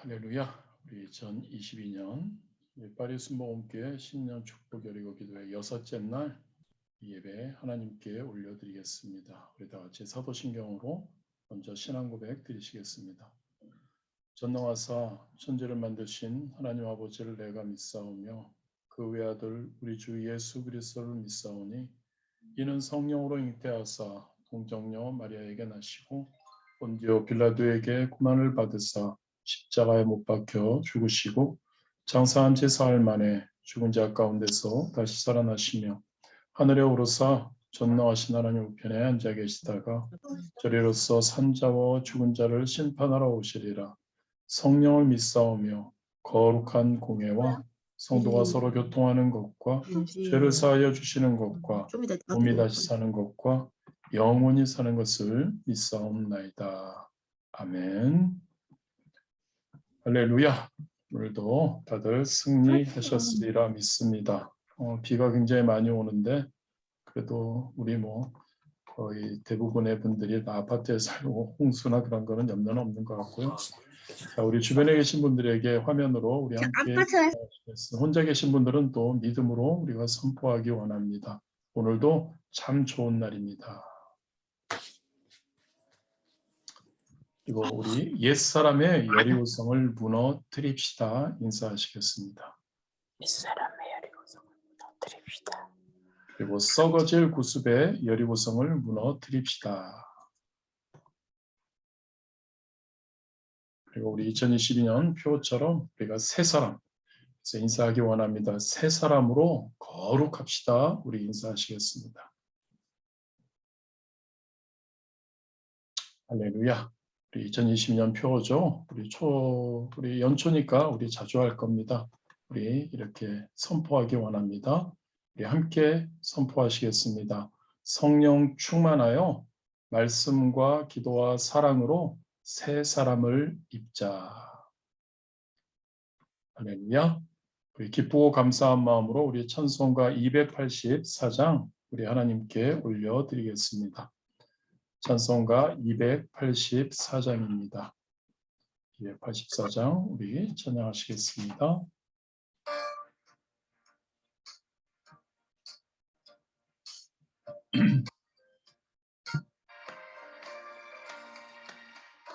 할렐루야. 우리 2022년 파리 순복음교회 신년 축복 열리고 기도회 여섯째 날 예배 하나님께 올려드리겠습니다. 우리 다 같이 사도신경으로 먼저 신앙 고백 드리시겠습니다. 전능하사 천지를 만드신 하나님 아버지를 내가 믿사오며 그 외아들 우리 주 예수 그리스도를 믿사오니 이는 성령으로 잉태하사 동정녀 마리아에게 나시고 본디오 빌라도에게 고난을 받으사 십자가에 못 박혀 죽으시고 장사한 지 사흘 만에 죽은 자 가운데서 다시 살아나시며 하늘에 오르사 전능하신 하나님 우편에 앉아 계시다가 저리로서 산자와 죽은 자를 심판하러 오시리라. 성령을 믿사오며 거룩한 공예와 성도가 서로 교통하는 것과 죄를 사하여 주시는 것과 몸이 다시 사는 것과 영원히 사는 것을 믿사옵나이다. 아멘. 할렐루야. 오늘도 다들 승리하셨으리라 믿습니다. 비가 굉장히 많이 오는데 그래도 우리 거의 대부분의 분들이 다 아파트에 살고 홍수나 그런 거는 염려는 없는 것 같고요. 자, 우리 주변에 계신 분들에게 화면으로 우리 함께 혼자 계신 분들은 또 믿음으로 우리가 선포하기 원합니다. 오늘도 참 좋은 날입니다. 그리고 우리 옛사람의 여리고성을 무너뜨립시다. 인사하시겠습니다. 옛사람의 여리고성을 무너뜨립시다. 그리고 썩어질 구습의 여리고성을 무너뜨립시다. 그리고 우리 2022년 표처럼 우리가 새 사람, 그래서 인사하기 원합니다. 새 사람으로 거룩합시다. 우리 인사하시겠습니다. 할렐루야. 우리 2022년 표죠. 우리 연초니까 우리 자주 할 겁니다. 우리 이렇게 선포하기 원합니다. 우리 함께 선포하시겠습니다. 성령 충만하여 말씀과 기도와 사랑으로 새 사람을 입자. 할렐루야. 우리 기쁘고 감사한 마음으로 우리 찬송가 284장 우리 하나님께 올려드리겠습니다. 찬송가 284장입니다. 284장 우리 찬양하시겠습니다.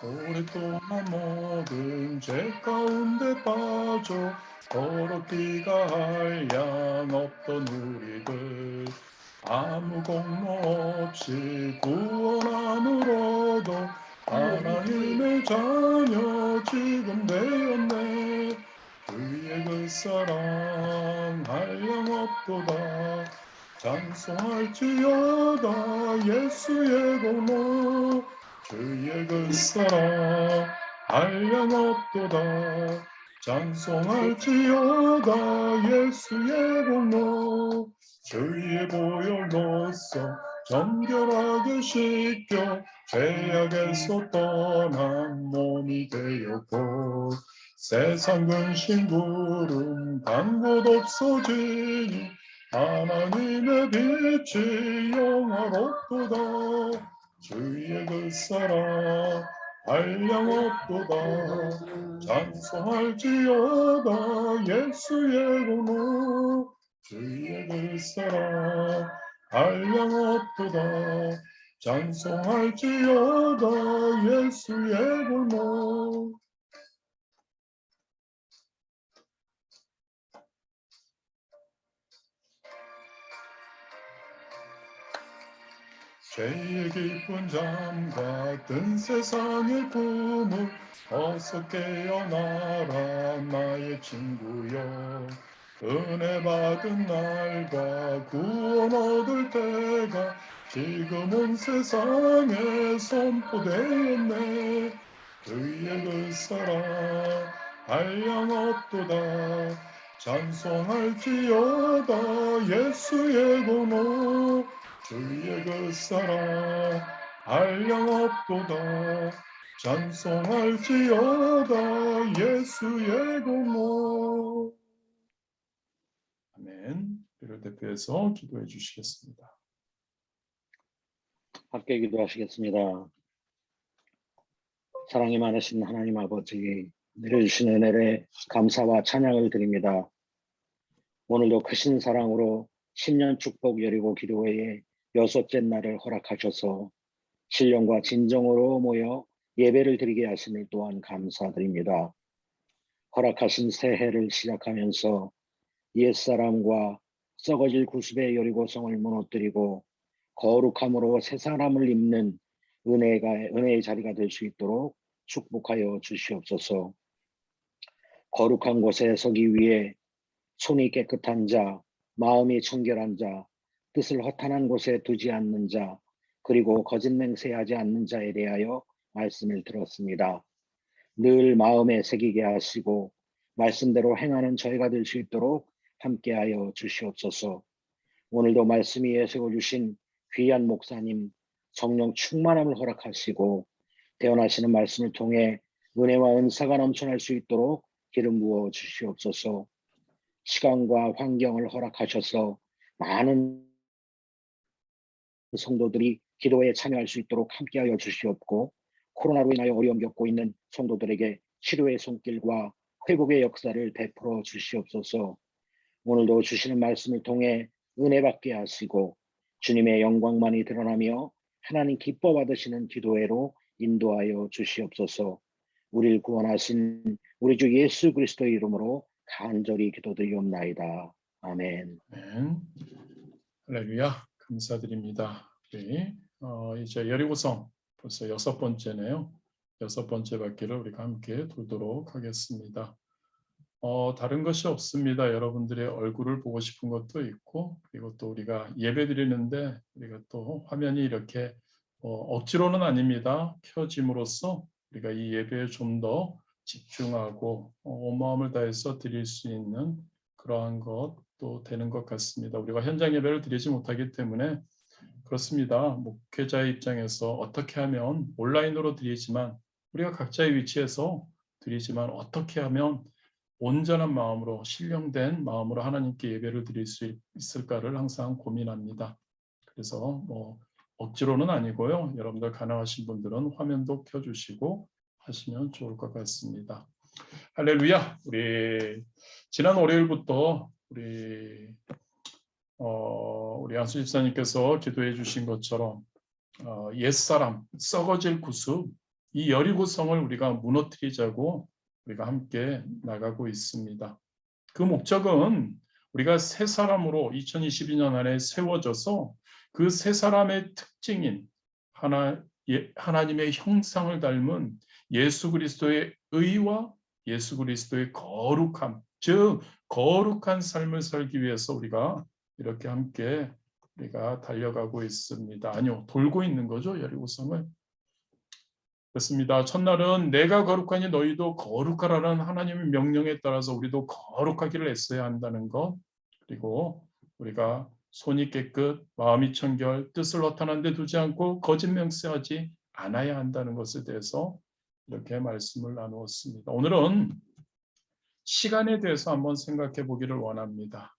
오랫동안 모든 죄 가운데 빠져 더럽기가 한량없던 우리들 아무 공로 없이 구원함으로도 하나님의 자녀 지금 되었네. 그의 그 사랑 한량없도다. 찬송할지어다 예수의 공로 주의 그 사랑 한량없도다. 찬송할지어다 예수의 공로 주의 보혈로써 정결하게 씻겨 죄악에서 떠난 몸이 되었고 세상 근심 구름 단 곳 없어지니 하나님의 빛이 영화롭도다. 주의 그 사랑 한량없도다. 찬송할지어다 예수의 공로 주의 그 사랑 한량없도다. 찬송할지어다 예수의 공로. 죄의 깊은 잠 같은 세상의 꿈을 어서 깨어나라 나의 친구여. 은혜 받은 날과 구원 얻을 때가 지금은 세상에 선포되었네. 그의 그 사랑 한량없도다. 찬송할지어다 예수의 공로 주의 그 사랑 한량없도다. 찬송할지어다 예수의 공로. 아멘. 이를 대표해서 기도해 주시겠습니다. 함께 기도하시겠습니다. 사랑이 많으신 하나님 아버지, 내려주신 은혜에 감사와 찬양을 드립니다. 오늘도 크신 사랑으로 신년 축복 여리고 기도회의 6째 날을 허락하셔서 신령과 진정으로 모여 예배를 드리게 하심을 또한 감사드립니다. 허락하신 새해를 시작하면서 옛사람과 썩어질 구습의 여리고성을 무너뜨리고 거룩함으로 새 사람을 입는 은혜의 자리가 될 수 있도록 축복하여 주시옵소서. 거룩한 곳에 서기 위해 손이 깨끗한 자, 마음이 청결한 자, 뜻을 허탄한 곳에 두지 않는 자, 그리고 거짓 맹세하지 않는 자에 대하여 말씀을 들었습니다. 늘 마음에 새기게 하시고 말씀대로 행하는 저희가 될 수 있도록 함께하여 주시옵소서. 오늘도 말씀 위에 세워주신 귀한 목사님 성령 충만함을 허락하시고 대언하시는 말씀을 통해 은혜와 은사가 넘쳐날 수 있도록 기름 부어 주시옵소서. 시간과 환경을 허락하셔서 많은 성도들이 기도에 참여할 수 있도록 함께하여 주시옵고 코로나로 인하여 어려움 겪고 있는 성도들에게 치료의 손길과 회복의 역사를 베풀어 주시옵소서. 오늘도 주시는 말씀을 통해 은혜 받게 하시고 주님의 영광만이 드러나며 하나님 기뻐 받으시는 기도회로 인도하여 주시옵소서. 우리를 구원하신 우리 주 예수 그리스도의 이름으로 간절히 기도드리옵나이다. 아멘. 아멘. 할렐루야. 감사드립니다. 우리 이제 여리고성 벌써 6번째네요. 6번째 바퀴를 우리가 함께 돌도록 하겠습니다. 다른 것이 없습니다. 여러분들의 얼굴을 보고 싶은 것도 있고, 그리고 또 우리가 예배 드리는데 우리가 또 화면이 이렇게 억지로는 아닙니다. 켜짐으로써 우리가 이 예배에 좀 더 집중하고 온 마음을 다해서 드릴 수 있는 그러한 것도 되는 것 같습니다. 우리가 현장 예배를 드리지 못하기 때문에 그렇습니다. 목회자의 입장에서 어떻게 하면 온라인으로 드리지만 우리가 각자의 위치에서 드리지만 어떻게 하면 온전한 마음으로 신령된 마음으로 하나님께 예배를 드릴 수 있을까를 항상 고민합니다. 그래서 억지로는 아니고요. 여러분들 가능하신 분들은 화면도 켜주시고 하시면 좋을 것 같습니다. 할렐루야. 우리 지난 월요일부터 우리 안수 집사님께서 기도해 주신 것처럼 옛사람 썩어질 구습 이 여리고성을 우리가 무너뜨리자고 우리가 함께 나가고 있습니다. 그 목적은 우리가 새 사람으로 2022년 안에 세워져서 그 새 사람의 특징인 하나님의 형상을 닮은 예수 그리스도의 의와 예수 그리스도의 거룩함, 즉 거룩한 삶을 살기 위해서 우리가 이렇게 함께 우리가 달려가고 있습니다. 아니요, 돌고 있는 거죠, 여리고성을. 그렇습니다. 첫날은 내가 거룩하니 너희도 거룩하라는 하나님의 명령에 따라서 우리도 거룩하기를 애써야 한다는 것, 그리고 우리가 손이 깨끗, 마음이 청결, 뜻을 허탄한 데 두지 않고 거짓 맹세하지 않아야 한다는 것에 대해서 이렇게 말씀을 나누었습니다. 오늘은 시간에 대해서 한번 생각해 보기를 원합니다.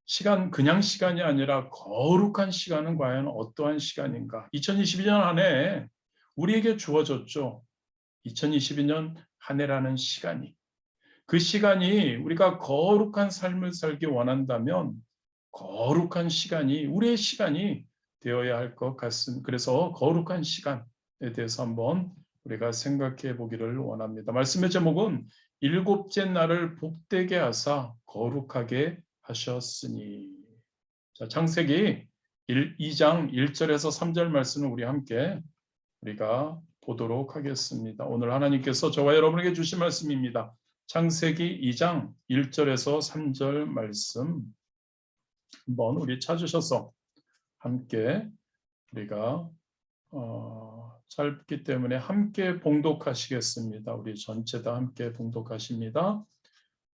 시간, 그냥 시간이 아니라 거룩한 시간은 과연 어떠한 시간인가? 2022년 한 해 우리에게 주어졌죠. 2022년 한 해라는 시간이. 그 시간이 우리가 거룩한 삶을 살기 원한다면 거룩한 시간이 우리의 시간이 되어야 할 것 같습니다. 그래서 거룩한 시간에 대해서 한번 우리가 생각해 보기를 원합니다. 말씀의 제목은 일곱째 날을 복되게 하사 거룩하게 하셨으니. 자, 창세기 2장 1절에서 3절 말씀을 우리 함께 우리가 보도록 하겠습니다. 오늘 하나님께서 저와 여러분에게 주신 말씀입니다. 창세기 2장 1절에서 3절 말씀 한번 우리 찾으셔서 함께 우리가 짧기 때문에 함께 봉독하시겠습니다. 우리 전체 다 함께 봉독하십니다.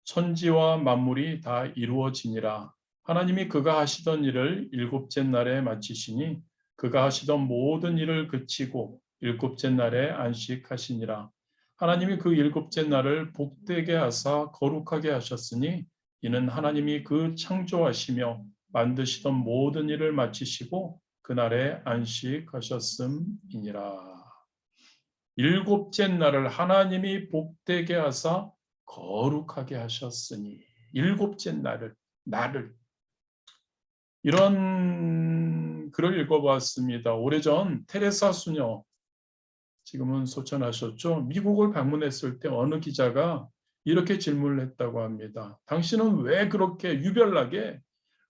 천지와 만물이 다 이루어지니라. 하나님이 그가 하시던 일을 일곱째 날에 마치시니 그가 하시던 모든 일을 그치고 일곱째 날에 안식하시니라. 하나님이 그 일곱째 날을 복되게 하사 거룩하게 하셨으니 이는 하나님이 그 창조하시며 만드시던 모든 일을 마치시고 그날에 안식하셨음이니라. 일곱째 날을 하나님이 복되게 하사 거룩하게 하셨으니 일곱째 날을 이런 글을 읽어봤습니다. 오래전 테레사 수녀 지금은 소천하셨죠. 미국을 방문했을 때 어느 기자가 이렇게 질문을 했다고 합니다. 당신은 왜 그렇게 유별나게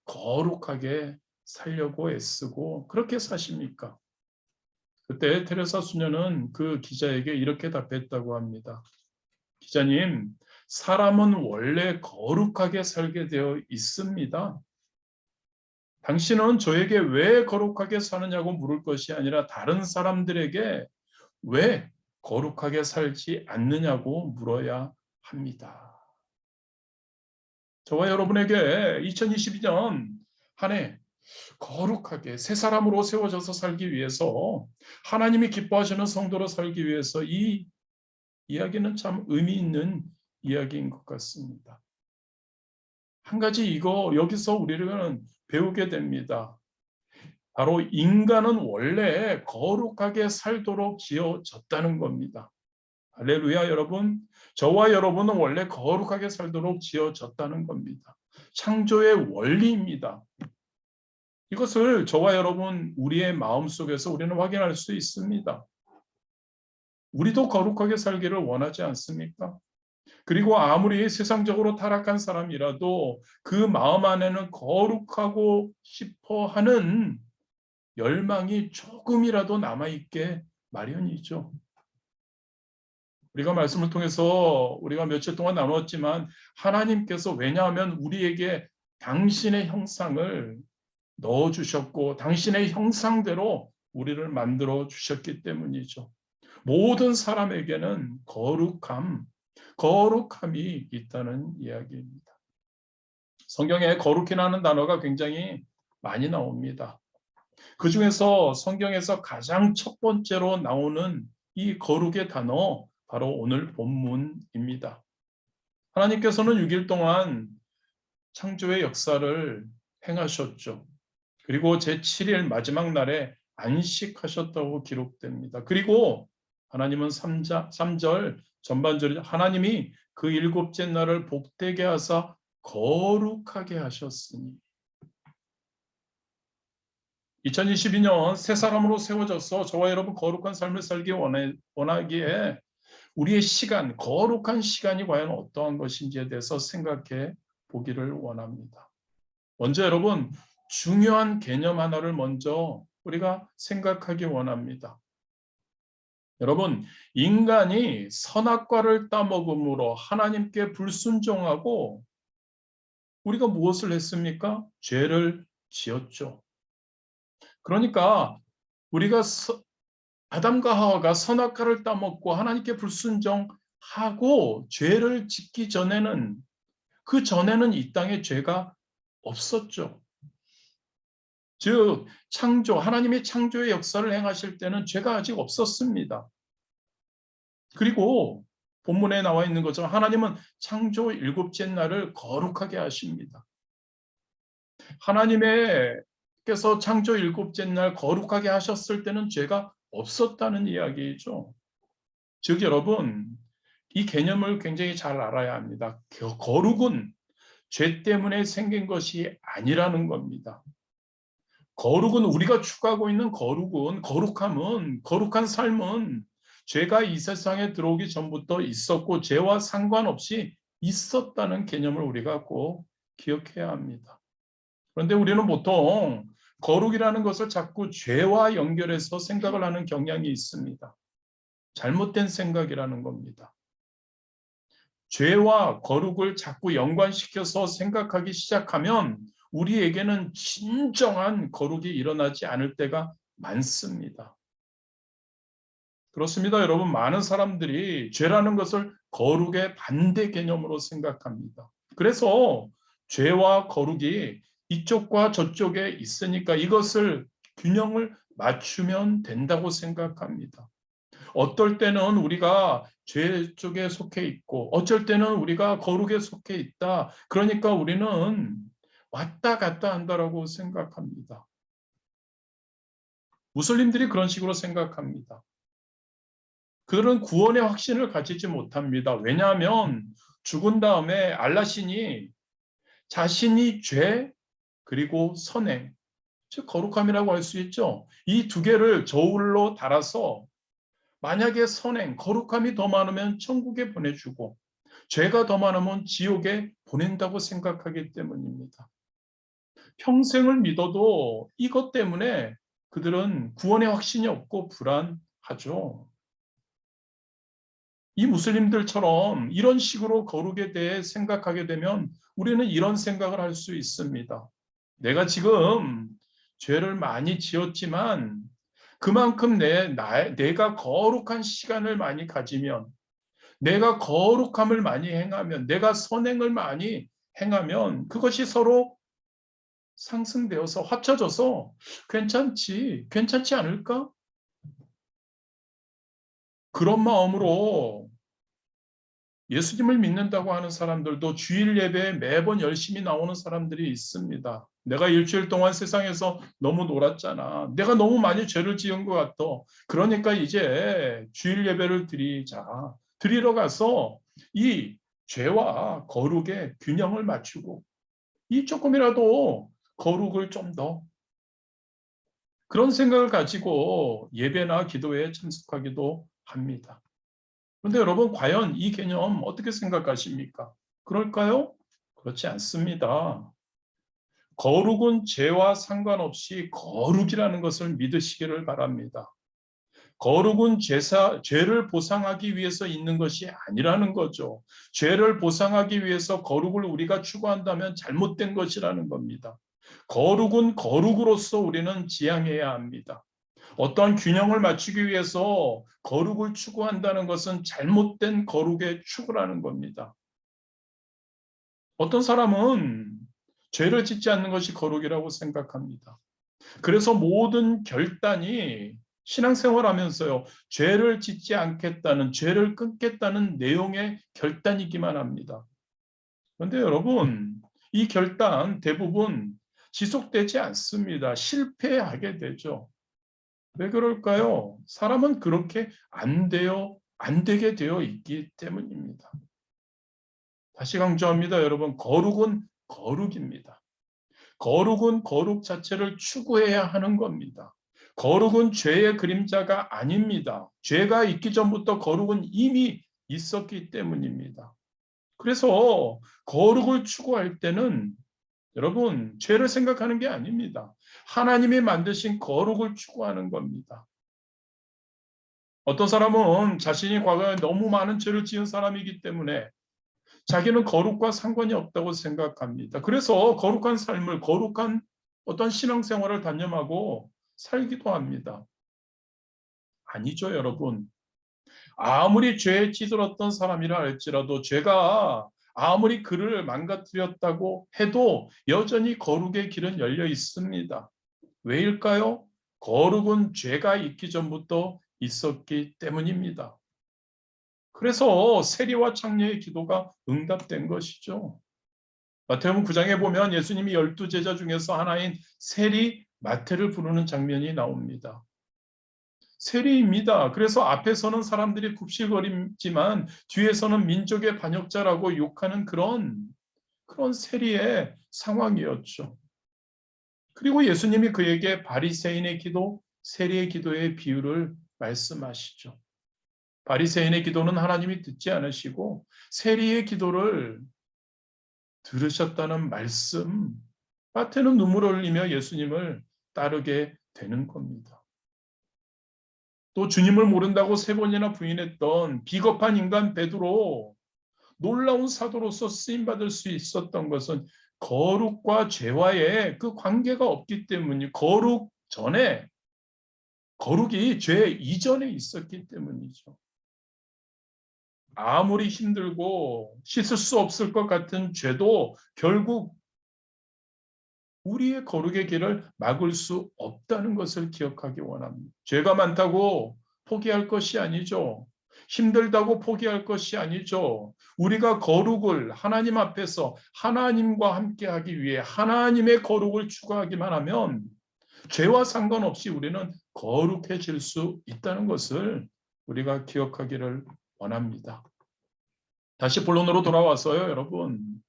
거룩하게 살려고 애쓰고 그렇게 사십니까? 그때 테레사 수녀는 그 기자에게 이렇게 답했다고 합니다. 기자님, 사람은 원래 거룩하게 살게 되어 있습니다. 당신은 저에게 왜 거룩하게 사느냐고 물을 것이 아니라 다른 사람들에게 왜 거룩하게 살지 않느냐고 물어야 합니다. 저와 여러분에게 2022년 한 해 거룩하게 새 사람으로 세워져서 살기 위해서 하나님이 기뻐하시는 성도로 살기 위해서 이 이야기는 참 의미 있는 이야기인 것 같습니다. 한 가지 여기서 우리는 배우게 됩니다. 바로 인간은 원래 거룩하게 살도록 지어졌다는 겁니다. 할렐루야 여러분. 저와 여러분은 원래 거룩하게 살도록 지어졌다는 겁니다. 창조의 원리입니다. 이것을 저와 여러분 우리의 마음속에서 우리는 확인할 수 있습니다. 우리도 거룩하게 살기를 원하지 않습니까? 그리고 아무리 세상적으로 타락한 사람이라도 그 마음 안에는 거룩하고 싶어 하는 열망이 조금이라도 남아있게 마련이죠. 우리가 말씀을 통해서 우리가 며칠 동안 나눴지만 하나님께서 왜냐하면 우리에게 당신의 형상을 넣어주셨고 당신의 형상대로 우리를 만들어 주셨기 때문이죠. 모든 사람에게는 거룩함이 있다는 이야기입니다. 성경에 거룩이라는 단어가 굉장히 많이 나옵니다. 그 중에서 성경에서 가장 첫 번째로 나오는 이 거룩의 단어, 바로 오늘 본문입니다. 하나님께서는 6일 동안 창조의 역사를 행하셨죠. 그리고 제7일 마지막 날에 안식하셨다고 기록됩니다. 그리고 하나님은 3절 전반절에 하나님이 그 일곱째 날을 복되게 하사 거룩하게 하셨으니 2022년 새 사람으로 세워져서 저와 여러분 거룩한 삶을 살기 원하기에 우리의 시간, 거룩한 시간이 과연 어떠한 것인지에 대해서 생각해 보기를 원합니다. 먼저 여러분 중요한 개념 하나를 먼저 우리가 생각하기 원합니다. 여러분 인간이 선악과를 따먹음으로 하나님께 불순종하고 우리가 무엇을 했습니까? 죄를 지었죠. 그러니까 우리가 아담과 하와가 선악과를 따먹고 하나님께 불순종하고 죄를 짓기 전에는 그 전에는 이 땅에 죄가 없었죠. 즉 하나님의 창조의 역사를 행하실 때는 죄가 아직 없었습니다. 그리고 본문에 나와 있는 것처럼 하나님은 창조 일곱째 날을 거룩하게 하십니다. 하나님께서 창조 일곱째 날 거룩하게 하셨을 때는 죄가 없었다는 이야기죠. 즉 여러분 이 개념을 굉장히 잘 알아야 합니다. 거룩은 죄 때문에 생긴 것이 아니라는 겁니다. 거룩은 우리가 추구하고 있는 거룩한 삶은 죄가 이 세상에 들어오기 전부터 있었고 죄와 상관없이 있었다는 개념을 우리가 꼭 기억해야 합니다. 그런데 우리는 보통 거룩이라는 것을 자꾸 죄와 연결해서 생각을 하는 경향이 있습니다. 잘못된 생각이라는 겁니다. 죄와 거룩을 자꾸 연관시켜서 생각하기 시작하면 우리에게는 진정한 거룩이 일어나지 않을 때가 많습니다. 그렇습니다. 여러분 많은 사람들이 죄라는 것을 거룩의 반대 개념으로 생각합니다. 그래서 죄와 거룩이 이쪽과 저쪽에 있으니까 이것을 균형을 맞추면 된다고 생각합니다. 어떨 때는 우리가 죄 쪽에 속해 있고 어쩔 때는 우리가 거룩에 속해 있다. 그러니까 우리는 왔다 갔다 한다라고 생각합니다. 무슬림들이 그런 식으로 생각합니다. 그들은 구원의 확신을 가지지 못합니다. 왜냐하면 죽은 다음에 알라신이 자신이 죄 그리고 선행, 즉 거룩함이라고 할 수 있죠. 이 두 개를 저울로 달아서 만약에 선행, 거룩함이 더 많으면 천국에 보내주고 죄가 더 많으면 지옥에 보낸다고 생각하기 때문입니다. 평생을 믿어도 이것 때문에 그들은 구원의 확신이 없고 불안하죠. 이 무슬림들처럼 이런 식으로 거룩에 대해 생각하게 되면 우리는 이런 생각을 할 수 있습니다. 내가 지금 죄를 많이 지었지만 그만큼 내가 거룩한 시간을 많이 가지면, 내가 거룩함을 많이 행하면, 내가 선행을 많이 행하면 그것이 서로 상승되어서 합쳐져서 괜찮지 않을까? 그런 마음으로 예수님을 믿는다고 하는 사람들도 주일 예배에 매번 열심히 나오는 사람들이 있습니다. 내가 일주일 동안 세상에서 너무 놀았잖아. 내가 너무 많이 죄를 지은 것 같아. 그러니까 이제 주일 예배를 드리러 가서 이 죄와 거룩의 균형을 맞추고 이 조금이라도 거룩을 좀 더 그런 생각을 가지고 예배나 기도회에 참석하기도 합니다. 그런데 여러분 과연 이 개념 어떻게 생각하십니까? 그럴까요? 그렇지 않습니다. 거룩은 죄와 상관없이 거룩이라는 것을 믿으시기를 바랍니다. 거룩은 죄를 보상하기 위해서 있는 것이 아니라는 거죠. 죄를 보상하기 위해서 거룩을 우리가 추구한다면 잘못된 것이라는 겁니다. 거룩은 거룩으로서 우리는 지향해야 합니다. 어떠한 균형을 맞추기 위해서 거룩을 추구한다는 것은 잘못된 거룩의 추구라는 겁니다. 어떤 사람은 죄를 짓지 않는 것이 거룩이라고 생각합니다. 그래서 모든 결단이 신앙생활하면서요, 죄를 짓지 않겠다는, 죄를 끊겠다는 내용의 결단이기만 합니다. 그런데 여러분, 이 결단 대부분 지속되지 않습니다. 실패하게 되죠. 왜 그럴까요? 사람은 그렇게 안 되게 되어 있기 때문입니다. 다시 강조합니다, 여러분. 거룩은 거룩입니다. 거룩은 거룩 자체를 추구해야 하는 겁니다. 거룩은 죄의 그림자가 아닙니다. 죄가 있기 전부터 거룩은 이미 있었기 때문입니다. 그래서 거룩을 추구할 때는 여러분, 죄를 생각하는 게 아닙니다. 하나님이 만드신 거룩을 추구하는 겁니다. 어떤 사람은 자신이 과거에 너무 많은 죄를 지은 사람이기 때문에 자기는 거룩과 상관이 없다고 생각합니다. 그래서 거룩한 삶을, 거룩한 어떤 신앙생활을 단념하고 살기도 합니다. 아니죠, 여러분. 아무리 죄에 찌들었던 사람이라 할지라도 죄가 아무리 그를 망가뜨렸다고 해도 여전히 거룩의 길은 열려 있습니다. 왜일까요? 거룩은 죄가 있기 전부터 있었기 때문입니다. 그래서 세리와 창녀의 기도가 응답된 것이죠. 마태복음 9장에 보면 예수님이 12제자 중에서 하나인 세리 마태를 부르는 장면이 나옵니다. 세리입니다. 그래서 앞에서는 사람들이 굽실거리지만 뒤에서는 민족의 반역자라고 욕하는 그런 세리의 상황이었죠. 그리고 예수님이 그에게 바리새인의 기도, 세리의 기도의 비유를 말씀하시죠. 바리새인의 기도는 하나님이 듣지 않으시고 세리의 기도를 들으셨다는 말씀. 마태는 눈물을 흘리며 예수님을 따르게 되는 겁니다. 또 주님을 모른다고 3번이나 부인했던 비겁한 인간 베드로, 놀라운 사도로서 쓰임받을 수 있었던 것은 거룩과 죄와의 그 관계가 없기 때문이, 거룩이 죄 이전에 있었기 때문이죠. 아무리 힘들고 씻을 수 없을 것 같은 죄도 결국 우리의 거룩의 길을 막을 수 없다는 것을 기억하기 원합니다. 죄가 많다고 포기할 것이 아니죠. 힘들다고 포기할 것이 아니죠. 우리가 거룩을 하나님 앞에서 하나님과 함께하기 위해 하나님의 거룩을 추구하기만 하면 죄와 상관없이 우리는 거룩해질 수 있다는 것을 우리가 기억하기를 원합니다. 다시 본론으로 돌아와서요, 여러분.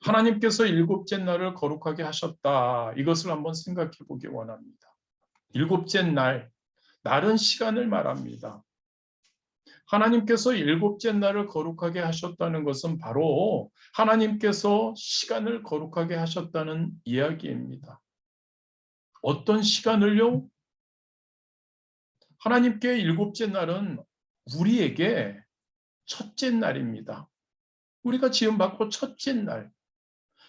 하나님께서 일곱째 날을 거룩하게 하셨다. 이것을 한번 생각해 보기 원합니다. 일곱째 날은 시간을 말합니다. 하나님께서 일곱째 날을 거룩하게 하셨다는 것은 바로 하나님께서 시간을 거룩하게 하셨다는 이야기입니다. 어떤 시간을요? 하나님께 일곱째 날은 우리에게 첫째 날입니다. 우리가 지음받고 첫째 날,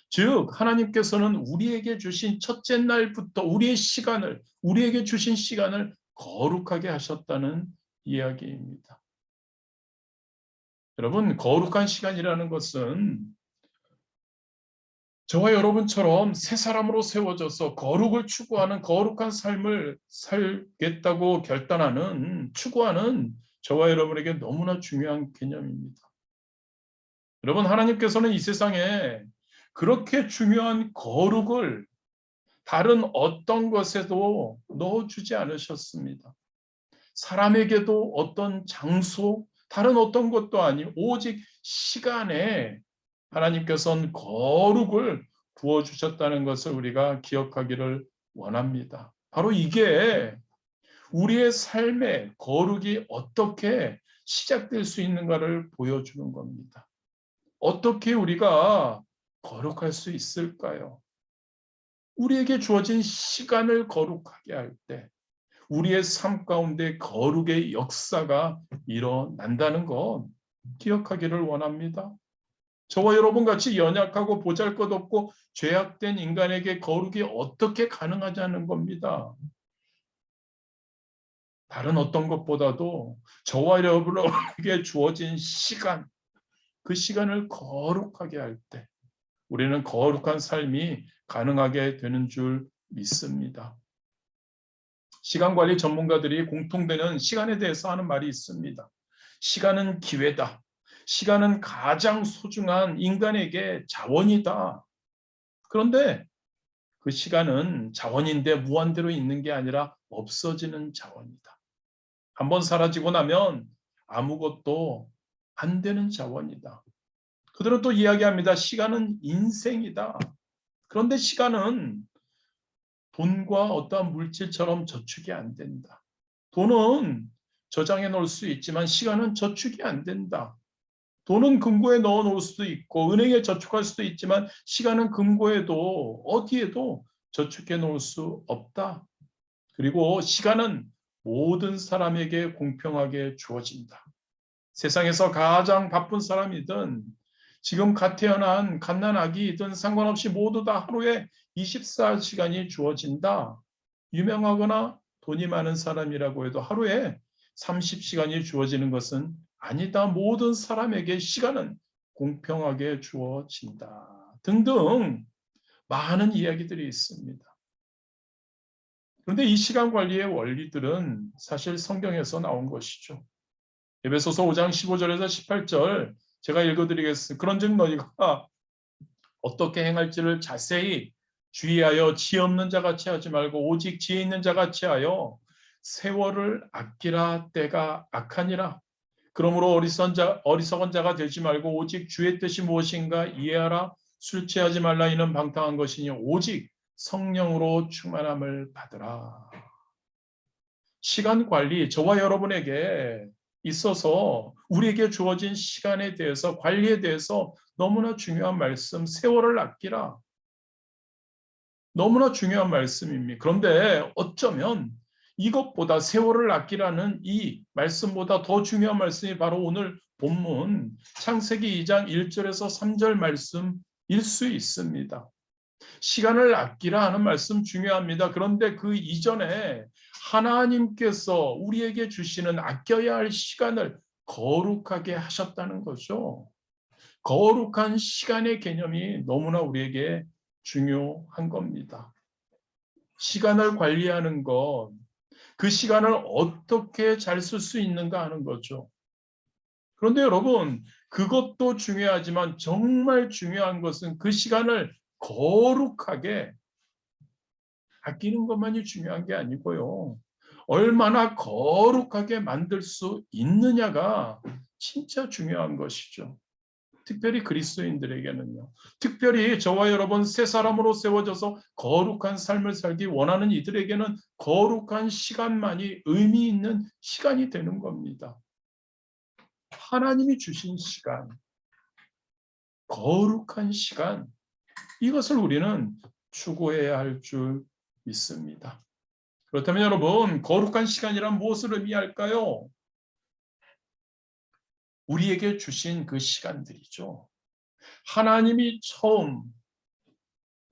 즉 하나님께서는 우리에게 주신 첫째 날부터 우리에게 주신 시간을 거룩하게 하셨다는 이야기입니다. 여러분, 거룩한 시간이라는 것은 저와 여러분처럼 새 사람으로 세워져서 거룩을 추구하는 거룩한 삶을 살겠다고 추구하는 저와 여러분에게 너무나 중요한 개념입니다. 여러분, 하나님께서는 이 세상에 그렇게 중요한 거룩을 다른 어떤 것에도 넣어주지 않으셨습니다. 사람에게도 어떤 장소, 다른 어떤 것도 아니고 오직 시간에 하나님께서는 거룩을 부어주셨다는 것을 우리가 기억하기를 원합니다. 바로 이게 우리의 삶의 거룩이 어떻게 시작될 수 있는가를 보여주는 겁니다. 어떻게 우리가 거룩할 수 있을까요? 우리에게 주어진 시간을 거룩하게 할 때 우리의 삶 가운데 거룩의 역사가 일어난다는 것 기억하기를 원합니다. 저와 여러분 같이 연약하고 보잘것없고 죄악된 인간에게 거룩이 어떻게 가능하냐는 겁니다. 다른 어떤 것보다도 저와 여러분에게 주어진 시간, 그 시간을 거룩하게 할 때 우리는 거룩한 삶이 가능하게 되는 줄 믿습니다. 시간관리 전문가들이 공통되는 시간에 대해서 하는 말이 있습니다. 시간은 기회다. 시간은 가장 소중한 인간에게 자원이다. 그런데 그 시간은 자원인데 무한대로 있는 게 아니라 없어지는 자원이다. 한번 사라지고 나면 아무것도 안 되는 자원이다. 그들은 또 이야기합니다. 시간은 인생이다. 그런데 시간은 돈과 어떠한 물질처럼 저축이 안 된다. 돈은 저장해 놓을 수 있지만 시간은 저축이 안 된다. 돈은 금고에 넣어 놓을 수도 있고 은행에 저축할 수도 있지만 시간은 금고에도 어디에도 저축해 놓을 수 없다. 그리고 시간은 모든 사람에게 공평하게 주어진다. 세상에서 가장 바쁜 사람이든 지금 갓 태어난 갓난아기이든 상관없이 모두 다 하루에 24시간이 주어진다. 유명하거나 돈이 많은 사람이라고 해도 하루에 30시간이 주어지는 것은 아니다. 모든 사람에게 시간은 공평하게 주어진다. 등등 많은 이야기들이 있습니다. 그런데 이 시간 관리의 원리들은 사실 성경에서 나온 것이죠. 에베소서 5장 15절에서 18절 제가 읽어드리겠습니다. 그런즉 너희가 어떻게 행할지를 자세히 주의하여 지혜 없는 자같이 하지 말고 오직 지혜 있는 자같이 하여 세월을 아끼라. 때가 악하니라. 그러므로 어리석은 자가 되지 말고 오직 주의 뜻이 무엇인가 이해하라. 술 취하지 말라. 이는 방탕한 것이니 오직 성령으로 충만함을 받으라. 시간 관리, 저와 여러분에게 있어서 우리에게 주어진 시간에 대해서 관리에 대해서 너무나 중요한 말씀, 세월을 아끼라. 너무나 중요한 말씀입니다. 그런데 어쩌면 이것보다 세월을 아끼라는 이 말씀보다 더 중요한 말씀이 바로 오늘 본문 창세기 2장 1절에서 3절 말씀일 수 있습니다. 시간을 아끼라 하는 말씀 중요합니다. 그런데 그 이전에 하나님께서 우리에게 주시는 아껴야 할 시간을 거룩하게 하셨다는 거죠. 거룩한 시간의 개념이 너무나 우리에게 중요한 겁니다. 시간을 관리하는 것, 그 시간을 어떻게 잘 쓸 수 있는가 하는 거죠. 그런데 여러분, 그것도 중요하지만 정말 중요한 것은 그 시간을 거룩하게 아끼는 것만이 중요한 게 아니고요. 얼마나 거룩하게 만들 수 있느냐가 진짜 중요한 것이죠. 특별히 그리스도인들에게는요. 특별히 저와 여러분 새 사람으로 세워져서 거룩한 삶을 살기 원하는 이들에게는 거룩한 시간만이 의미 있는 시간이 되는 겁니다. 하나님이 주신 시간, 거룩한 시간, 이것을 우리는 추구해야 할 줄 믿습니다. 그렇다면 여러분, 거룩한 시간이란 무엇을 의미할까요? 우리에게 주신 그 시간들이죠. 하나님이 처음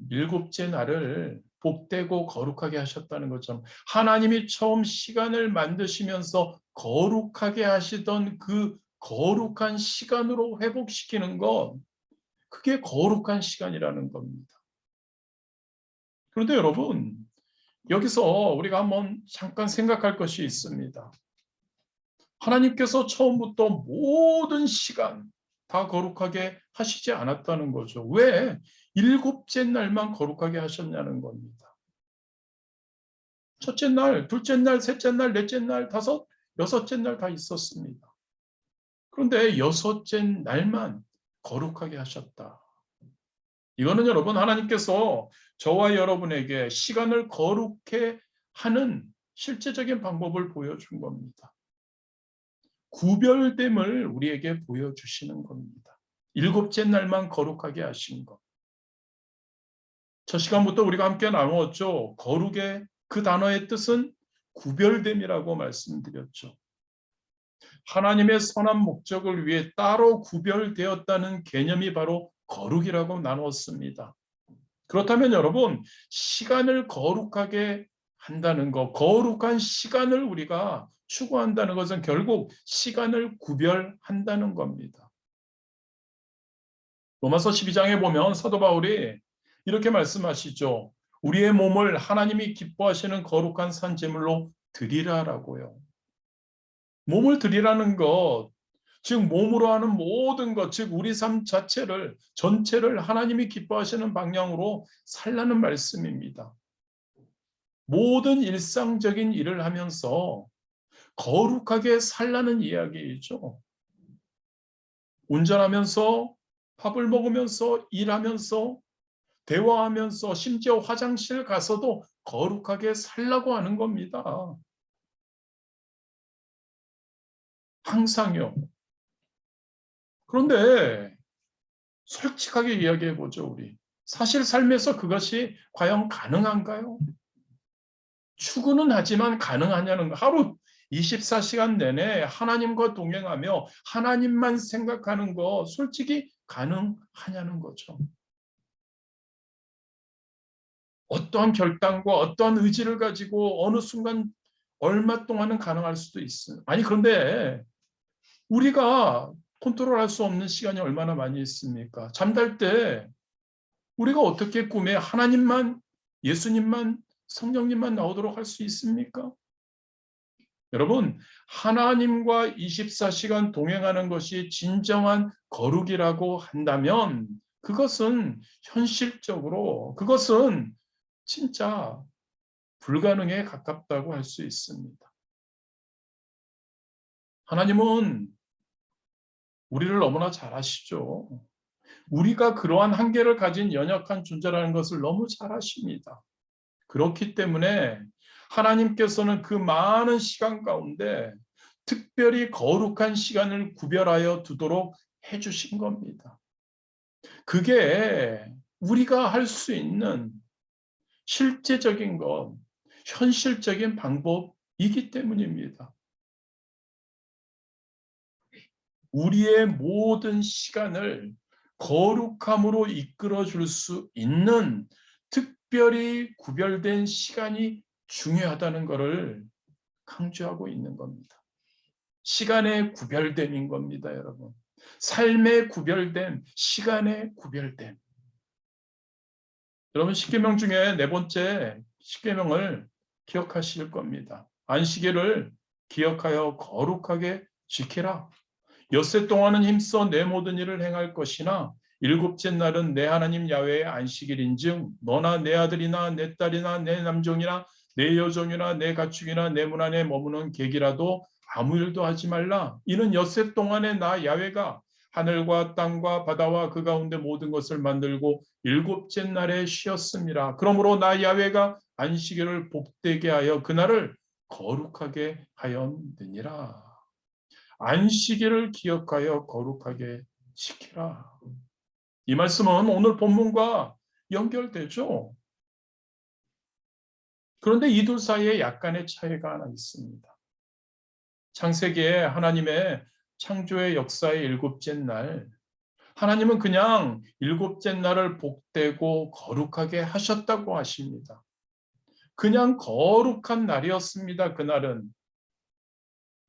일곱째 날을 복되고 거룩하게 하셨다는 것처럼 하나님이 처음 시간을 만드시면서 거룩하게 하시던 그 거룩한 시간으로 회복시키는 것, 그게 거룩한 시간이라는 겁니다. 그런데 여러분, 여기서 우리가 한번 잠깐 생각할 것이 있습니다. 하나님께서 처음부터 모든 시간 다 거룩하게 하시지 않았다는 거죠. 왜? 일곱째 날만 거룩하게 하셨냐는 겁니다. 첫째 날, 둘째 날, 셋째 날, 넷째 날, 다섯, 여섯째 날 다 있었습니다. 그런데 여섯째 날만 거룩하게 하셨다. 이거는 여러분 하나님께서 저와 여러분에게 시간을 거룩해 하는 실제적인 방법을 보여준 겁니다. 구별됨을 우리에게 보여주시는 겁니다. 일곱째 날만 거룩하게 하신 것. 첫 시간부터 우리가 함께 나누었죠. 거룩의 그 단어의 뜻은 구별됨이라고 말씀드렸죠. 하나님의 선한 목적을 위해 따로 구별되었다는 개념이 바로 거룩이라고 나누었습니다. 그렇다면 여러분, 시간을 거룩하게 한다는 것, 거룩한 시간을 우리가 추구한다는 것은 결국 시간을 구별한다는 겁니다. 로마서 12장에 보면 사도 바울이 이렇게 말씀하시죠. 우리의 몸을 하나님이 기뻐하시는 거룩한 산 제물로 드리라라고요. 몸을 드리라는 것, 즉 몸으로 하는 모든 것, 즉 우리 삶 자체를 전체를 하나님이 기뻐하시는 방향으로 살라는 말씀입니다. 모든 일상적인 일을 하면서 거룩하게 살라는 이야기이죠. 운전하면서, 밥을 먹으면서, 일하면서, 대화하면서, 심지어 화장실 가서도 거룩하게 살라고 하는 겁니다. 항상요. 그런데 솔직하게 이야기해 보죠, 우리. 사실 삶에서 그것이 과연 가능한가요? 추구는 하지만 가능하냐는 거. 하루 24시간 내내 하나님과 동행하며 하나님만 생각하는 거 솔직히 가능하냐는 거죠. 어떠한 결단과 어떠한 의지를 가지고 어느 순간 얼마 동안은 가능할 수도 있어요. 아니 그런데 우리가 컨트롤할 수 없는 시간이 얼마나 많이 있습니까? 잠잘 때 우리가 어떻게 꿈에 하나님만, 예수님만, 성령님만 나오도록 할 수 있습니까? 여러분, 하나님과 24시간 동행하는 것이 진정한 거룩이라고 한다면 그것은 현실적으로, 그것은 진짜 불가능에 가깝다고 할 수 있습니다. 하나님은 우리를 너무나 잘 아시죠. 우리가 그러한 한계를 가진 연약한 존재라는 것을 너무 잘 아십니다. 그렇기 때문에 하나님께서는 그 많은 시간 가운데 특별히 거룩한 시간을 구별하여 두도록 해주신 겁니다. 그게 우리가 할 수 있는 실제적인 것, 현실적인 방법이기 때문입니다. 우리의 모든 시간을 거룩함으로 이끌어 줄 수 있는 특별히 구별된 시간이 중요하다는 것을 강조하고 있는 겁니다. 시간의 구별됨인 겁니다, 여러분. 삶의 구별됨, 시간의 구별됨. 여러분 십계명 중에 네 번째 십계명을 기억하실 겁니다. 안식일을 기억하여 거룩하게 지키라. 엿새 동안은 힘써 내 모든 일을 행할 것이나 일곱째 날은 내 하나님 야훼의 안식일인즉 너나 내 아들이나 내 딸이나 내 남종이나 내 여종이나 내 가축이나 내 문 안에 머무는 객이라도 아무 일도 하지 말라. 이는 엿새 동안에 나 야훼가 하늘과 땅과 바다와 그 가운데 모든 것을 만들고 일곱째 날에 쉬었습니다. 그러므로 나 야훼가 안식일을 복되게 하여 그날을 거룩하게 하였느니라. 안식일을 기억하여 거룩하게 지키라. 이 말씀은 오늘 본문과 연결되죠. 그런데 이 둘 사이에 약간의 차이가 하나 있습니다. 창세기에 하나님의 창조의 역사의 일곱째 날, 하나님은 그냥 일곱째 날을 복되고 거룩하게 하셨다고 하십니다. 그냥 거룩한 날이었습니다. 그날은.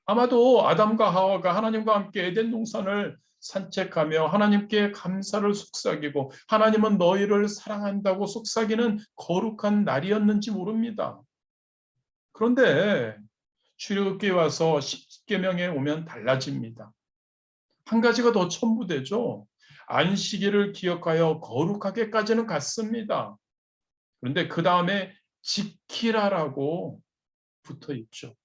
아마도 아담과 하와가 하나님과 함께 에덴 동산을 산책하며 하나님께 감사를 속삭이고 하나님은 너희를 사랑한다고 속삭이는 거룩한 날이었는지 모릅니다. 그런데 출애굽기에 와서 십계명에 오면 달라집니다. 한 가지가 더 첨부되죠. 안식일을 기억하여 거룩하게까지는 갔습니다. 그런데 그 다음에 지키라라고 붙어 있죠.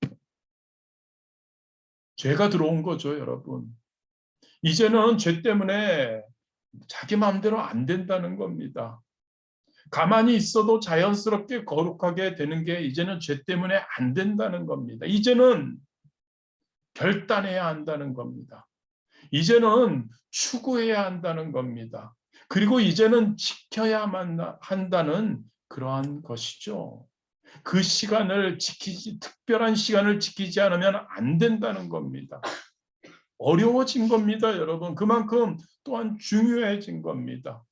죄가 들어온 거죠, 여러분. 이제는 죄 때문에 자기 마음대로 안 된다는 겁니다. 가만히 있어도 자연스럽게 거룩하게 되는 게 이제는 죄 때문에 안 된다는 겁니다. 이제는 결단해야 한다는 겁니다. 이제는 추구해야 한다는 겁니다. 그리고 이제는 지켜야만 한다는 그러한 것이죠. 그 시간을 특별한 시간을 지키지 않으면 안 된다는 겁니다. 어려워진 겁니다, 여러분. 그만큼 또한 중요해진 겁니다.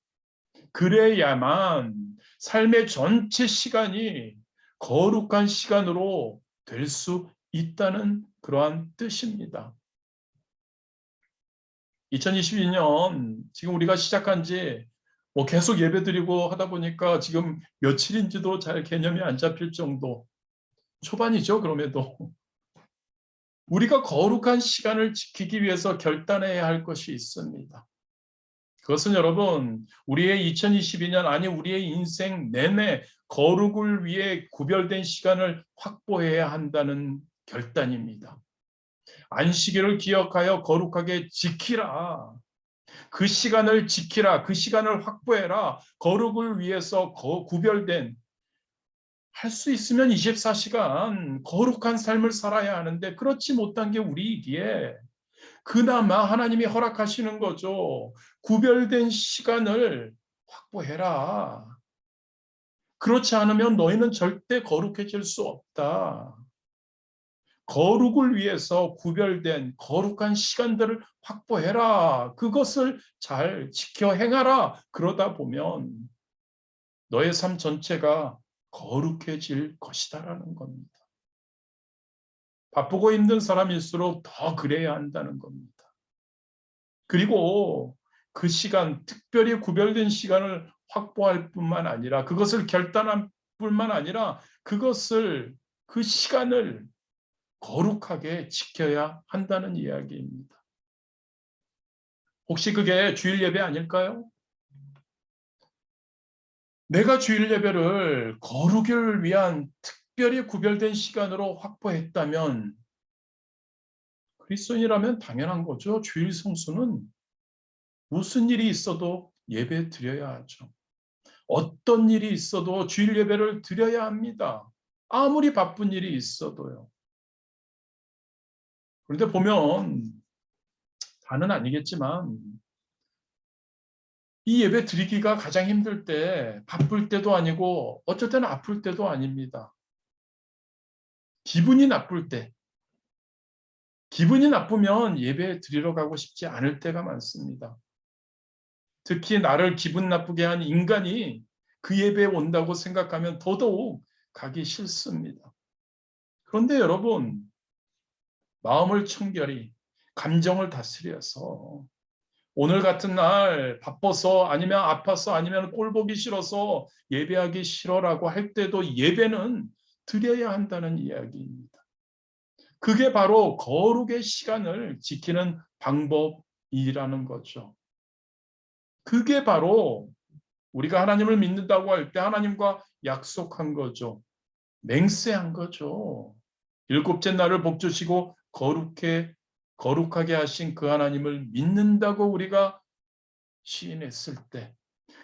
그래야만 삶의 전체 시간이 거룩한 시간으로 될 수 있다는 그러한 뜻입니다. 2022년 지금 우리가 시작한 지 계속 예배드리고 하다 보니까 지금 며칠인지도 잘 개념이 안 잡힐 정도 초반이죠. 그럼에도 우리가 거룩한 시간을 지키기 위해서 결단해야 할 것이 있습니다. 그것은 여러분 우리의 2022년 아니 우리의 인생 내내 거룩을 위해 구별된 시간을 확보해야 한다는 결단입니다. 안식일을 기억하여 거룩하게 지키라. 그 시간을 지키라. 그 시간을 확보해라. 거룩을 위해서 구별된 할 수 있으면 24시간 거룩한 삶을 살아야 하는데 그렇지 못한 게 우리이기에 그나마 하나님이 허락하시는 거죠. 구별된 시간을 확보해라. 그렇지 않으면 너희는 절대 거룩해질 수 없다. 거룩을 위해서 구별된 거룩한 시간들을 확보해라. 그것을 잘 지켜 행하라. 그러다 보면 너의 삶 전체가 거룩해질 것이다라는 겁니다. 바쁘고 힘든 사람일수록 더 그래야 한다는 겁니다. 그리고 그 시간, 특별히 구별된 시간을 확보할 뿐만 아니라 그것을 결단할 뿐만 아니라 그 시간을 거룩하게 지켜야 한다는 이야기입니다. 혹시 그게 주일 예배 아닐까요? 내가 주일 예배를 거룩을 위한 특별히 구별된 시간으로 확보했다면 그리스도인이라면 당연한 거죠. 주일 성수는 무슨 일이 있어도 예배 드려야 하죠. 어떤 일이 있어도 주일 예배를 드려야 합니다. 아무리 바쁜 일이 있어도요. 그런데 보면 다는 아니겠지만 이 예배 드리기가 가장 힘들 때 바쁠 때도 아니고 어쩔 때는 아플 때도 아닙니다. 기분이 나쁠 때 기분이 나쁘면 예배 드리러 가고 싶지 않을 때가 많습니다. 특히 나를 기분 나쁘게 한 인간이 그 예배에 온다고 생각하면 더더욱 가기 싫습니다. 그런데 여러분 마음을 청결히 감정을 다스려서 오늘 같은 날 바빠서 아니면 아파서 아니면 꼴 보기 싫어서 예배하기 싫어라고 할 때도 예배는 드려야 한다는 이야기입니다. 그게 바로 거룩의 시간을 지키는 방법이라는 거죠. 그게 바로 우리가 하나님을 믿는다고 할 때 하나님과 약속한 거죠. 맹세한 거죠. 일곱째 날을 복 주시고 거룩하게 하신 그 하나님을 믿는다고 우리가 시인했을 때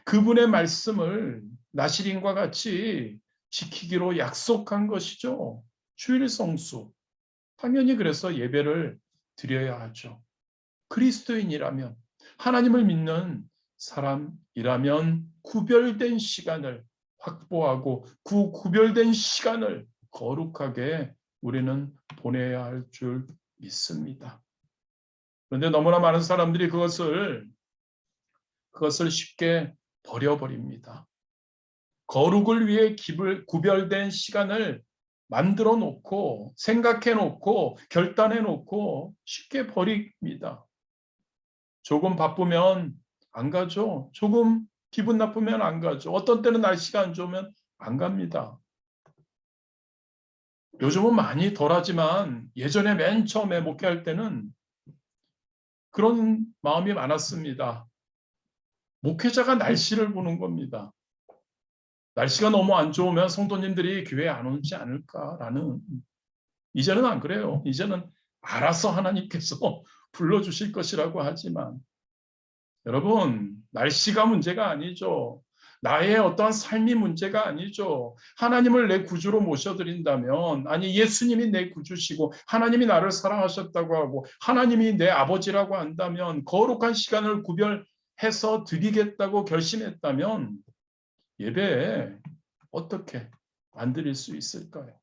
그분의 말씀을 나시린과 같이 지키기로 약속한 것이죠. 주일 성수. 당연히 그래서 예배를 드려야 하죠. 그리스도인이라면, 하나님을 믿는 사람이라면 구별된 시간을 확보하고 그 구별된 시간을 거룩하게 우리는 보내야 할 줄 믿습니다. 그런데 너무나 많은 사람들이 그것을 쉽게 버려버립니다. 거룩을 위해 구별된 시간을 만들어 놓고 생각해 놓고 결단해 놓고 쉽게 버립니다. 조금 바쁘면 안 가죠. 조금 기분 나쁘면 안 가죠. 어떤 때는 날씨가 안 좋으면 안 갑니다. 요즘은 많이 덜하지만 예전에 맨 처음에 목회할 때는 그런 마음이 많았습니다. 목회자가 날씨를 보는 겁니다. 날씨가 너무 안 좋으면 성도님들이 교회에 안 오지 않을까라는. 이제는 안 그래요. 이제는 알아서 하나님께서 불러주실 것이라고 하지만 여러분, 날씨가 문제가 아니죠. 나의 어떠한 삶이 문제가 아니죠. 하나님을 내 구주로 모셔드린다면, 아니 예수님이 내 구주시고 하나님이 나를 사랑하셨다고 하고 하나님이 내 아버지라고 한다면, 거룩한 시간을 구별해서 드리겠다고 결심했다면 예배에 어떻게 안 드릴 수 있을까요?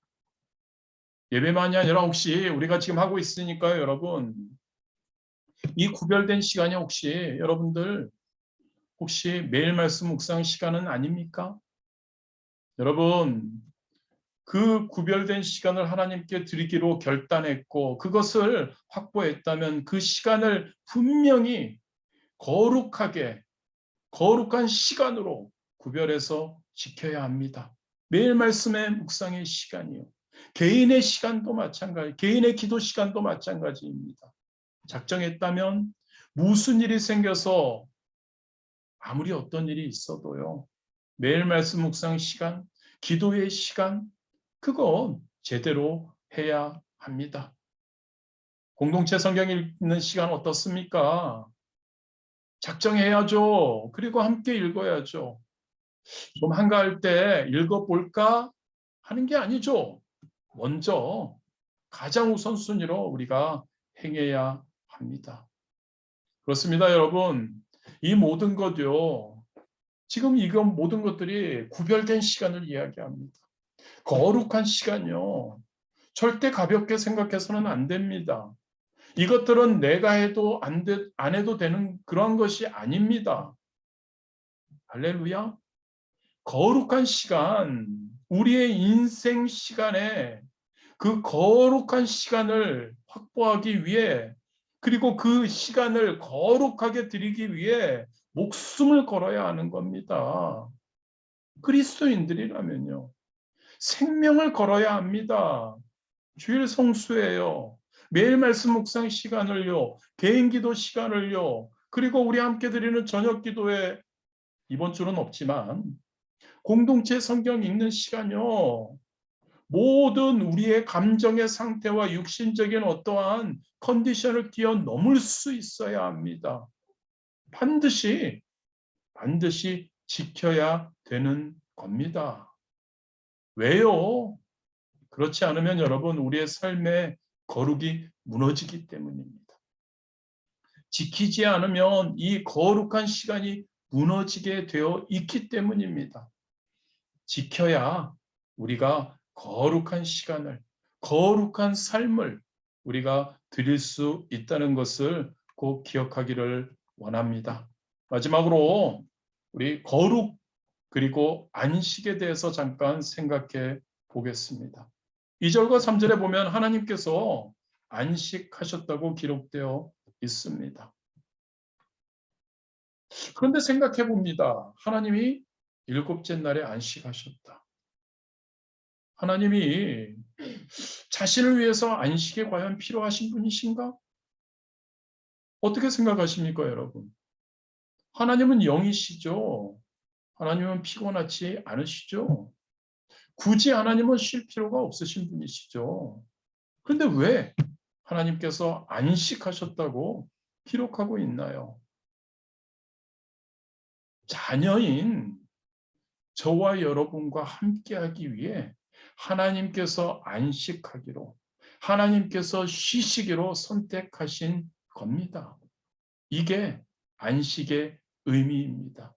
예배만이 아니라 혹시 우리가 지금 하고 있으니까요, 여러분. 이 구별된 시간이 혹시 여러분들 혹시 매일 말씀 묵상 시간은 아닙니까? 여러분, 그 구별된 시간을 하나님께 드리기로 결단했고 그것을 확보했다면 그 시간을 분명히 거룩한 시간으로 구별해서 지켜야 합니다. 매일 말씀의 묵상의 시간이요. 개인의 시간도 마찬가지, 개인의 기도 시간도 마찬가지입니다. 작정했다면 무슨 일이 생겨서 아무리 어떤 일이 있어도요. 매일 말씀 묵상 시간, 기도의 시간, 그건 제대로 해야 합니다. 공동체 성경 읽는 시간 어떻습니까? 작정해야죠. 그리고 함께 읽어야죠. 좀 한가할 때 읽어볼까 하는 게 아니죠. 먼저 가장 우선순위로 우리가 행해야 합니다. 그렇습니다, 여러분. 이 모든 것요. 지금 이건 모든 것들이 구별된 시간을 이야기합니다. 거룩한 시간요. 절대 가볍게 생각해서는 안 됩니다. 이것들은 내가 해도 안 해도 되는 그런 것이 아닙니다. 할렐루야. 거룩한 시간, 우리의 인생 시간에 그 거룩한 시간을 확보하기 위해 그리고 그 시간을 거룩하게 드리기 위해 목숨을 걸어야 하는 겁니다. 그리스도인들이라면요. 생명을 걸어야 합니다. 주일 성수예요. 매일 말씀 묵상 시간을요. 개인 기도 시간을요. 그리고 우리 함께 드리는 저녁 기도에 이번 주는 없지만 공동체 성경 읽는 시간요. 모든 우리의 감정의 상태와 육신적인 어떠한 컨디션을 뛰어넘을 수 있어야 합니다. 반드시 지켜야 되는 겁니다. 왜요? 그렇지 않으면 여러분 우리의 삶의 거룩이 무너지기 때문입니다. 지키지 않으면 이 거룩한 시간이 무너지게 되어 있기 때문입니다. 지켜야 우리가 거룩한 시간을, 거룩한 삶을 우리가 드릴 수 있다는 것을 꼭 기억하기를 원합니다. 마지막으로 우리 거룩 그리고 안식에 대해서 잠깐 생각해 보겠습니다. 2절과 3절에 보면 하나님께서 안식하셨다고 기록되어 있습니다. 그런데 생각해 봅니다. 하나님이 일곱째 날에 안식하셨다. 하나님이 자신을 위해서 안식이 과연 필요하신 분이신가? 어떻게 생각하십니까, 여러분? 하나님은 영이시죠. 하나님은 피곤하지 않으시죠. 굳이 하나님은 쉴 필요가 없으신 분이시죠. 그런데 왜 하나님께서 안식하셨다고 기록하고 있나요? 자녀인 저와 여러분과 함께하기 위해 하나님께서 안식하기로, 하나님께서 쉬시기로 선택하신 겁니다. 이게 안식의 의미입니다.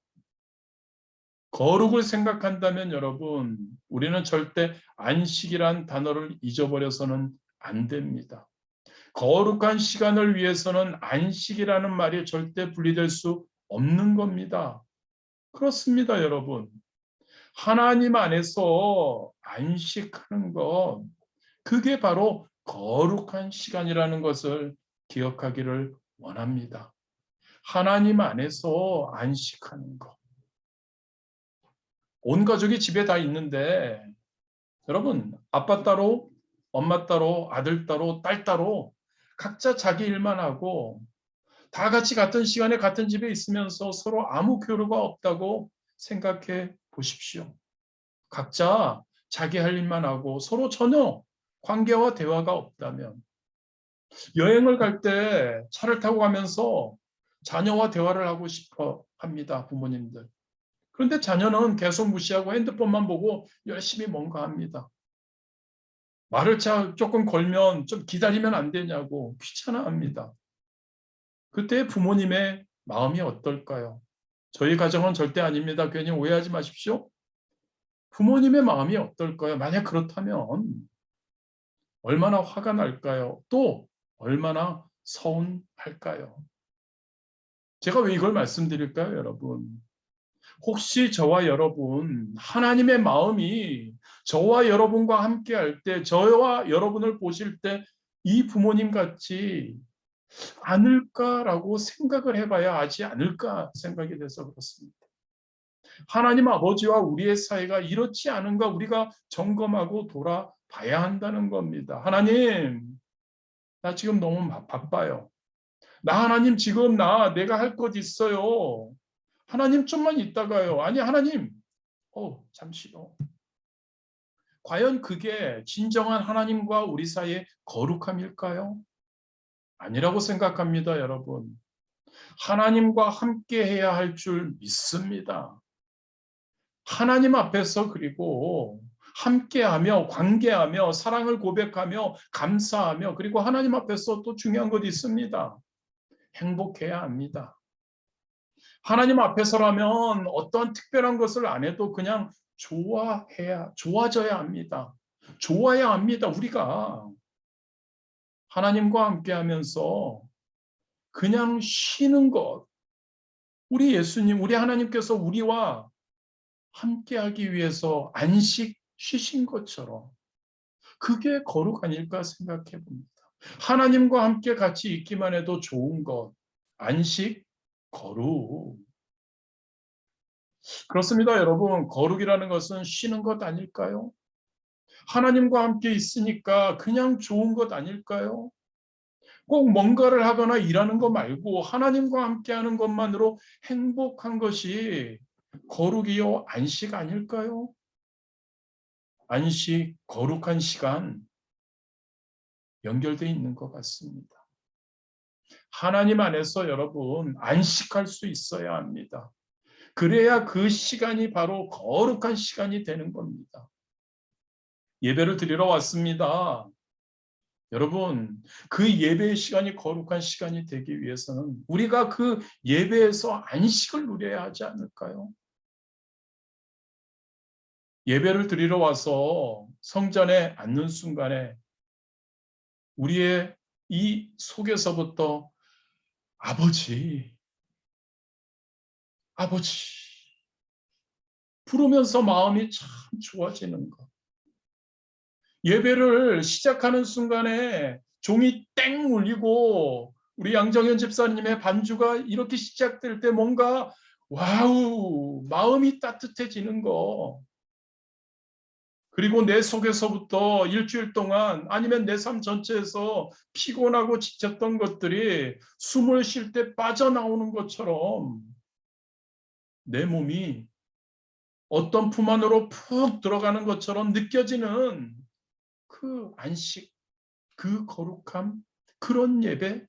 거룩을 생각한다면 여러분, 우리는 절대 안식이란 단어를 잊어버려서는 안 됩니다. 거룩한 시간을 위해서는 안식이라는 말이 절대 분리될 수 없는 겁니다. 그렇습니다, 여러분. 하나님 안에서 안식하는 것, 그게 바로 거룩한 시간이라는 것을 기억하기를 원합니다. 하나님 안에서 안식하는 것. 온 가족이 집에 다 있는데 여러분, 아빠 따로, 엄마 따로, 아들 따로, 딸 따로 각자 자기 일만 하고 다 같이 같은 시간에 같은 집에 있으면서 서로 아무 교류가 없다고 생각해 보십시오. 각자 자기 할 일만 하고 서로 전혀 관계와 대화가 없다면 여행을 갈 때 차를 타고 가면서 자녀와 대화를 하고 싶어 합니다. 부모님들. 그런데 자녀는 계속 무시하고 핸드폰만 보고 열심히 뭔가 합니다. 말을 조금 걸면 좀 기다리면 안 되냐고 귀찮아합니다. 그때 부모님의 마음이 어떨까요? 저희 가정은 절대 아닙니다. 괜히 오해하지 마십시오. 부모님의 마음이 어떨까요? 만약 그렇다면 얼마나 화가 날까요? 또 얼마나 서운할까요? 제가 왜 이걸 말씀드릴까요, 여러분? 혹시 저와 여러분, 하나님의 마음이 저와 여러분과 함께 할 때, 저와 여러분을 보실 때 이 부모님 같지 않을까라고 생각을 해봐야 하지 않을까 생각이 돼서 그렇습니다. 하나님 아버지와 우리의 사이가 이렇지 않은가 우리가 점검하고 돌아봐야 한다는 겁니다. 하나님, 나 지금 너무 바빠요. 하나님 지금 내가 할 것 있어요. 하나님 좀만 있다가요. 아니 하나님, 잠시요. 과연 그게 진정한 하나님과 우리 사이의 거룩함일까요? 아니라고 생각합니다, 여러분. 하나님과 함께 해야 할 줄 믿습니다. 하나님 앞에서 그리고 함께하며 관계하며 사랑을 고백하며 감사하며 그리고 하나님 앞에서 또 중요한 것이 있습니다. 행복해야 합니다. 하나님 앞에서라면 어떠한 특별한 것을 안 해도 그냥 좋아져야 합니다. 좋아야 합니다. 우리가 하나님과 함께하면서 그냥 쉬는 것. 우리 예수님, 우리 하나님께서 우리와 함께하기 위해서 안식 쉬신 것처럼 그게 거룩 아닐까 생각해 봅니다. 하나님과 함께 같이 있기만 해도 좋은 것, 안식, 거룩. 그렇습니다, 여러분. 거룩이라는 것은 쉬는 것 아닐까요? 하나님과 함께 있으니까 그냥 좋은 것 아닐까요? 꼭 뭔가를 하거나 일하는 것 말고 하나님과 함께하는 것만으로 행복한 것이 거룩이요 안식 아닐까요? 안식, 거룩한 시간 연결되어 있는 것 같습니다. 하나님 안에서 여러분 안식할 수 있어야 합니다. 그래야 그 시간이 바로 거룩한 시간이 되는 겁니다. 예배를 드리러 왔습니다. 여러분, 그 예배의 시간이 거룩한 시간이 되기 위해서는 우리가 그 예배에서 안식을 누려야 하지 않을까요? 예배를 드리러 와서 성전에 앉는 순간에 우리의 이 속에서부터 아버지, 아버지 부르면서 마음이 참 좋아지는 것. 예배를 시작하는 순간에 종이 땡 울리고 우리 양정현 집사님의 반주가 이렇게 시작될 때 뭔가 와우 마음이 따뜻해지는 거. 그리고 내 속에서부터 일주일 동안 아니면 내 삶 전체에서 피곤하고 지쳤던 것들이 숨을 쉴 때 빠져나오는 것처럼 내 몸이 어떤 품 안으로 푹 들어가는 것처럼 느껴지는 그 안식, 그 거룩함, 그런 예배,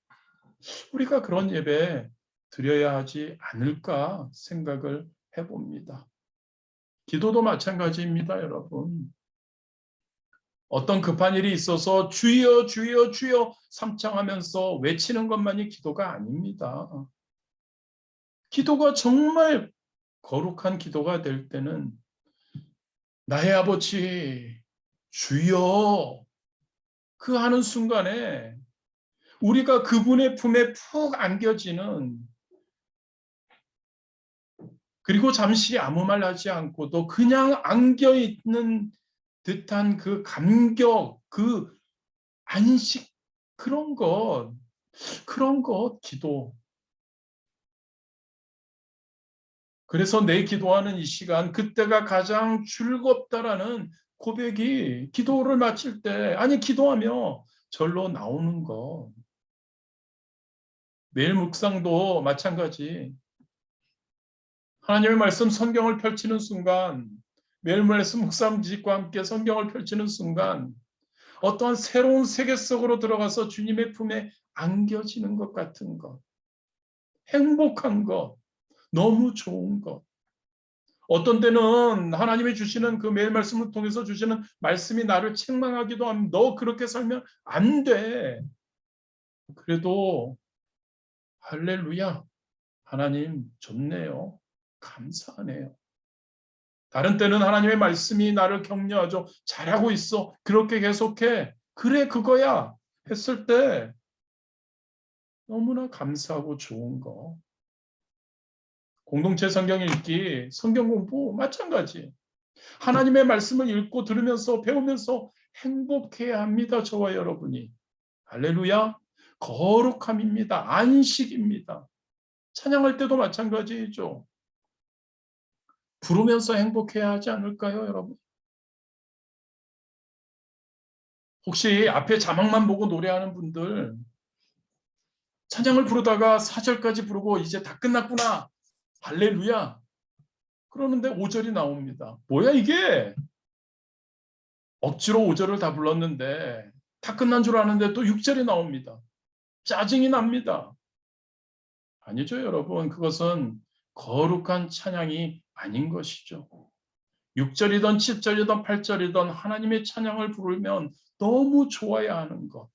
우리가 그런 예배 드려야 하지 않을까 생각을 해봅니다. 기도도 마찬가지입니다, 여러분. 어떤 급한 일이 있어서 주여 주여 주여 삼창하면서 외치는 것만이 기도가 아닙니다. 기도가 정말 거룩한 기도가 될 때는 나의 아버지 주여 그 하는 순간에 우리가 그분의 품에 푹 안겨지는, 그리고 잠시 아무 말 하지 않고도 그냥 안겨 있는 듯한 그 감격, 그 안식, 그런 것 기도. 그래서 내 기도하는 이 시간, 그때가 가장 즐겁다라는 고백이 기도를 마칠 때, 아니 기도하며 절로 나오는 것. 매일 묵상도 마찬가지. 하나님의 말씀 성경을 펼치는 순간, 매일 말씀 묵상지식과 함께 성경을 펼치는 순간 어떠한 새로운 세계 속으로 들어가서 주님의 품에 안겨지는 것 같은 것, 행복한 것, 너무 좋은 것. 어떤 때는 하나님이 주시는 그 매일 말씀을 통해서 주시는 말씀이 나를 책망하기도 합니다. 너 그렇게 살면 안 돼. 그래도 할렐루야, 하나님 좋네요. 감사하네요. 다른 때는 하나님의 말씀이 나를 격려하죠. 잘하고 있어. 그렇게 계속해. 그래, 그거야. 했을 때 너무나 감사하고 좋은 거. 공동체 성경 읽기, 성경 공부 마찬가지. 하나님의 말씀을 읽고 들으면서 배우면서 행복해야 합니다. 저와 여러분이. 할렐루야. 거룩함입니다. 안식입니다. 찬양할 때도 마찬가지죠. 부르면서 행복해야 하지 않을까요, 여러분? 혹시 앞에 자막만 보고 노래하는 분들, 찬양을 부르다가 4절까지 부르고 이제 다 끝났구나. 할렐루야. 그러는데 5절이 나옵니다. 뭐야 이게? 억지로 5절을 다 불렀는데 다 끝난 줄 아는데 또 6절이 나옵니다. 짜증이 납니다. 아니죠, 여러분. 그것은 거룩한 찬양이 아닌 것이죠. 6절이든 7절이든 8절이든 하나님의 찬양을 부르면 너무 좋아야 하는 것.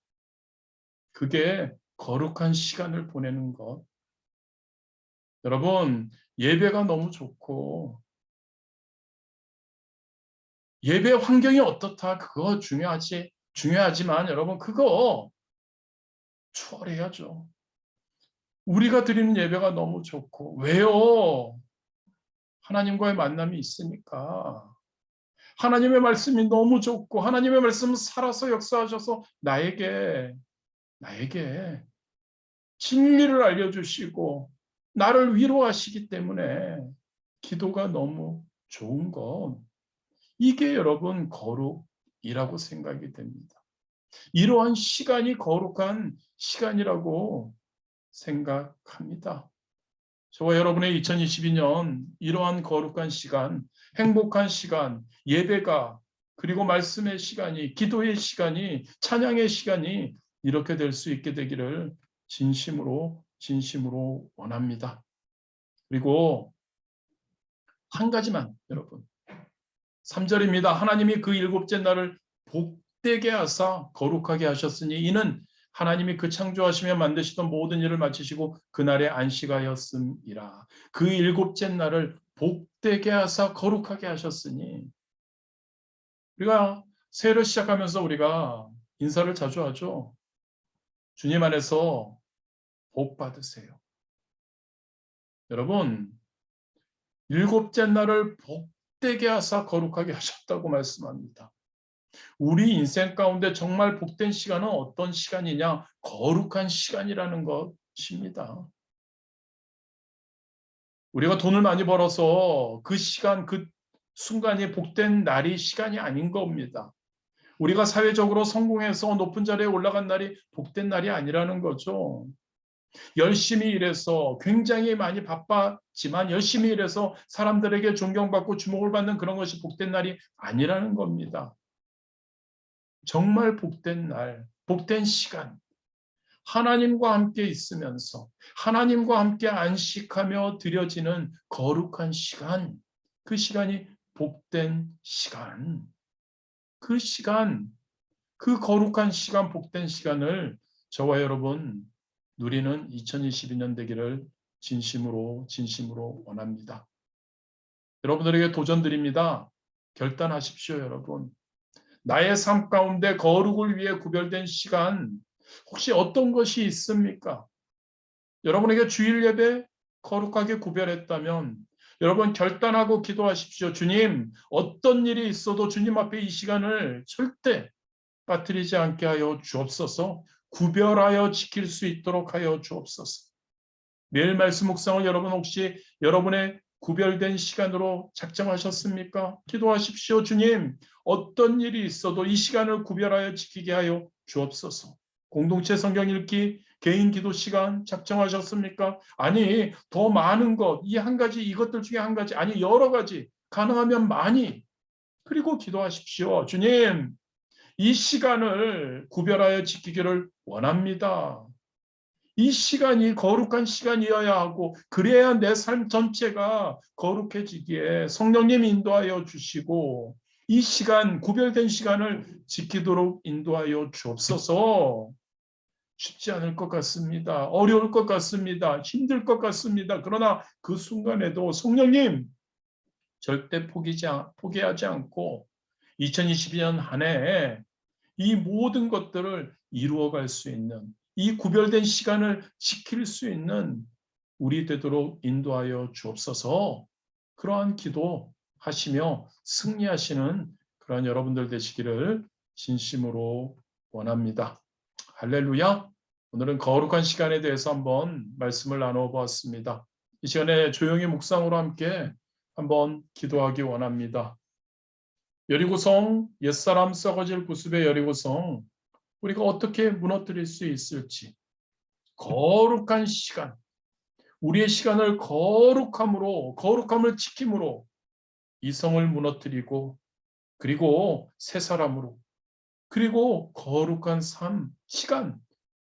그게 거룩한 시간을 보내는 것. 여러분, 예배가 너무 좋고 예배 환경이 어떻다 그거 중요하지만 여러분 그거 추월해야죠. 우리가 드리는 예배가 너무 좋고 왜요? 하나님과의 만남이 있으니까. 하나님의 말씀이 너무 좋고 하나님의 말씀은 살아서 역사하셔서 나에게 진리를 알려주시고 나를 위로하시기 때문에 기도가 너무 좋은 것. 이게 여러분 거룩이라고 생각이 됩니다. 이러한 시간이 거룩한 시간이라고 생각합니다. 저와 여러분의 2022년 이러한 거룩한 시간, 행복한 시간, 예배가 그리고 말씀의 시간이, 기도의 시간이, 찬양의 시간이 이렇게 될 수 있게 되기를 진심으로 원합니다. 그리고 한 가지만 여러분 3절입니다. 하나님이 그 일곱째 날을 복되게 하사 거룩하게 하셨으니 이는 하나님이 그 창조하시며 만드시던 모든 일을 마치시고 그날에 안식하였음이라. 그 일곱째 날을 복되게 하사 거룩하게 하셨으니 우리가 새해를 시작하면서 우리가 인사를 자주 하죠. 주님 안에서 복 받으세요. 여러분 일곱째 날을 복되게 하사 거룩하게 하셨다고 말씀합니다. 우리 인생 가운데 정말 복된 시간은 어떤 시간이냐? 거룩한 시간이라는 것입니다. 우리가 돈을 많이 벌어서 그 시간, 그 순간이 복된 날이 시간이 아닌 겁니다. 우리가 사회적으로 성공해서 높은 자리에 올라간 날이 복된 날이 아니라는 거죠. 열심히 일해서 굉장히 많이 바빴지만 열심히 일해서 사람들에게 존경받고 주목을 받는 그런 것이 복된 날이 아니라는 겁니다. 정말 복된 날, 복된 시간, 하나님과 함께 있으면서 하나님과 함께 안식하며 드려지는 거룩한 시간, 그 시간이 복된 시간, 그 시간, 그 거룩한 시간, 복된 시간을 저와 여러분 누리는 2022년 되기를 진심으로 원합니다. 여러분들에게 도전 드립니다. 결단하십시오, 여러분. 나의 삶 가운데 거룩을 위해 구별된 시간, 혹시 어떤 것이 있습니까? 여러분에게 주일 예배 거룩하게 구별했다면 여러분 결단하고 기도하십시오. 주님, 어떤 일이 있어도 주님 앞에 이 시간을 절대 빠뜨리지 않게 하여 주옵소서. 구별하여 지킬 수 있도록 하여 주옵소서. 매일 말씀 묵상을 여러분 혹시 여러분의 구별된 시간으로 작정하셨습니까? 기도하십시오. 주님, 어떤 일이 있어도 이 시간을 구별하여 지키게 하여 주옵소서. 공동체 성경 읽기, 개인 기도 시간 작정하셨습니까? 아니, 더 많은 것, 이 한 가지, 이것들 중에 한 가지, 아니, 여러 가지, 가능하면 많이. 그리고 기도하십시오. 주님, 이 시간을 구별하여 지키기를 원합니다. 이 시간이 거룩한 시간이어야 하고 그래야 내 삶 전체가 거룩해지기에 성령님 인도하여 주시고 이 시간, 구별된 시간을 지키도록 인도하여 주옵소서. 쉽지 않을 것 같습니다. 어려울 것 같습니다. 힘들 것 같습니다. 그러나 그 순간에도 성령님 절대 포기하지 않고 2022년 한 해에 이 모든 것들을 이루어갈 수 있는, 이 구별된 시간을 지킬 수 있는 우리 되도록 인도하여 주옵소서. 그러한 기도하시며 승리하시는 그러한 여러분들 되시기를 진심으로 원합니다. 할렐루야. 오늘은 거룩한 시간에 대해서 한번 말씀을 나누어 보았습니다. 이 시간에 조용히 묵상으로 함께 한번 기도하기 원합니다. 여리고성, 옛사람 썩어질 구습의 여리고성, 우리가 어떻게 무너뜨릴 수 있을지 거룩한 시간, 우리의 시간을 거룩함을 지킴으로 이 성을 무너뜨리고 그리고 새 사람으로 그리고 거룩한 삶, 시간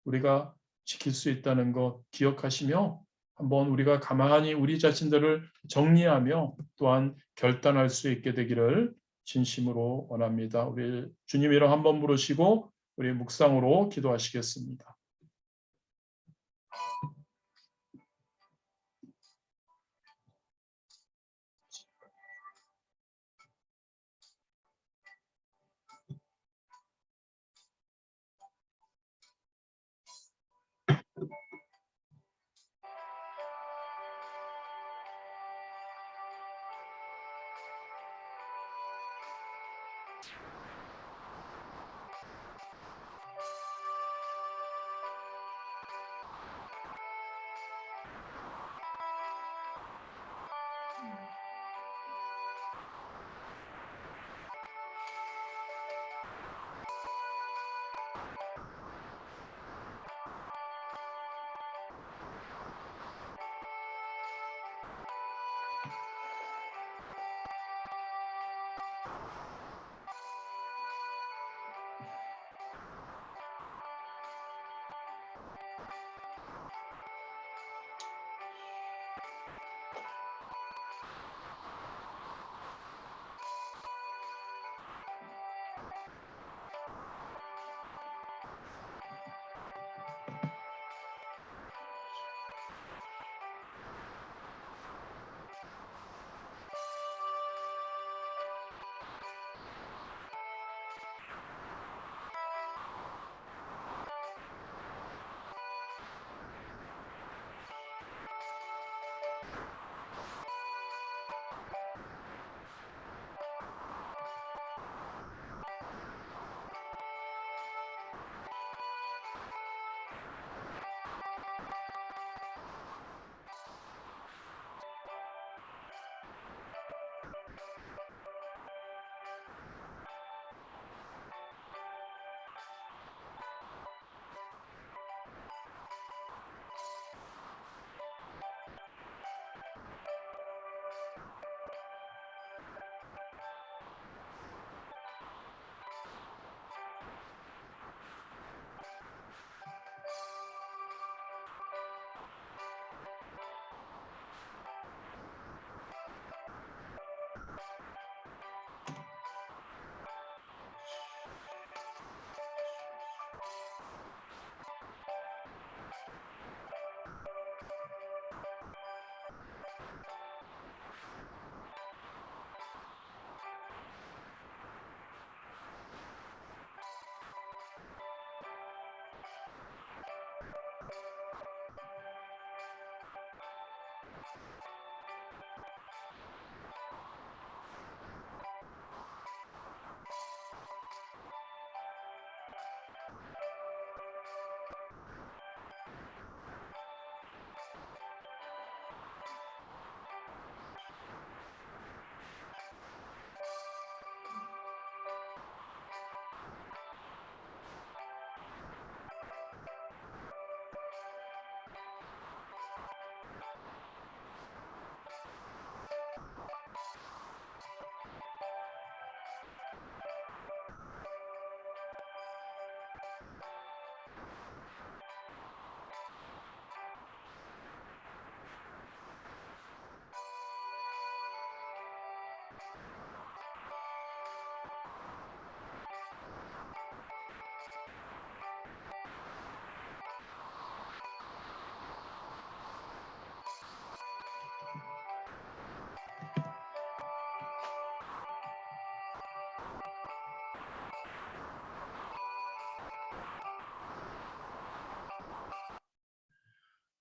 우리가 지킬 수 있다는 것 기억하시며 한번 우리가 가만히 우리 자신들을 정리하며 또한 결단할 수 있게 되기를 진심으로 원합니다. 우리 주님 이름 한번 부르시고 우리 묵상으로 기도하시겠습니다.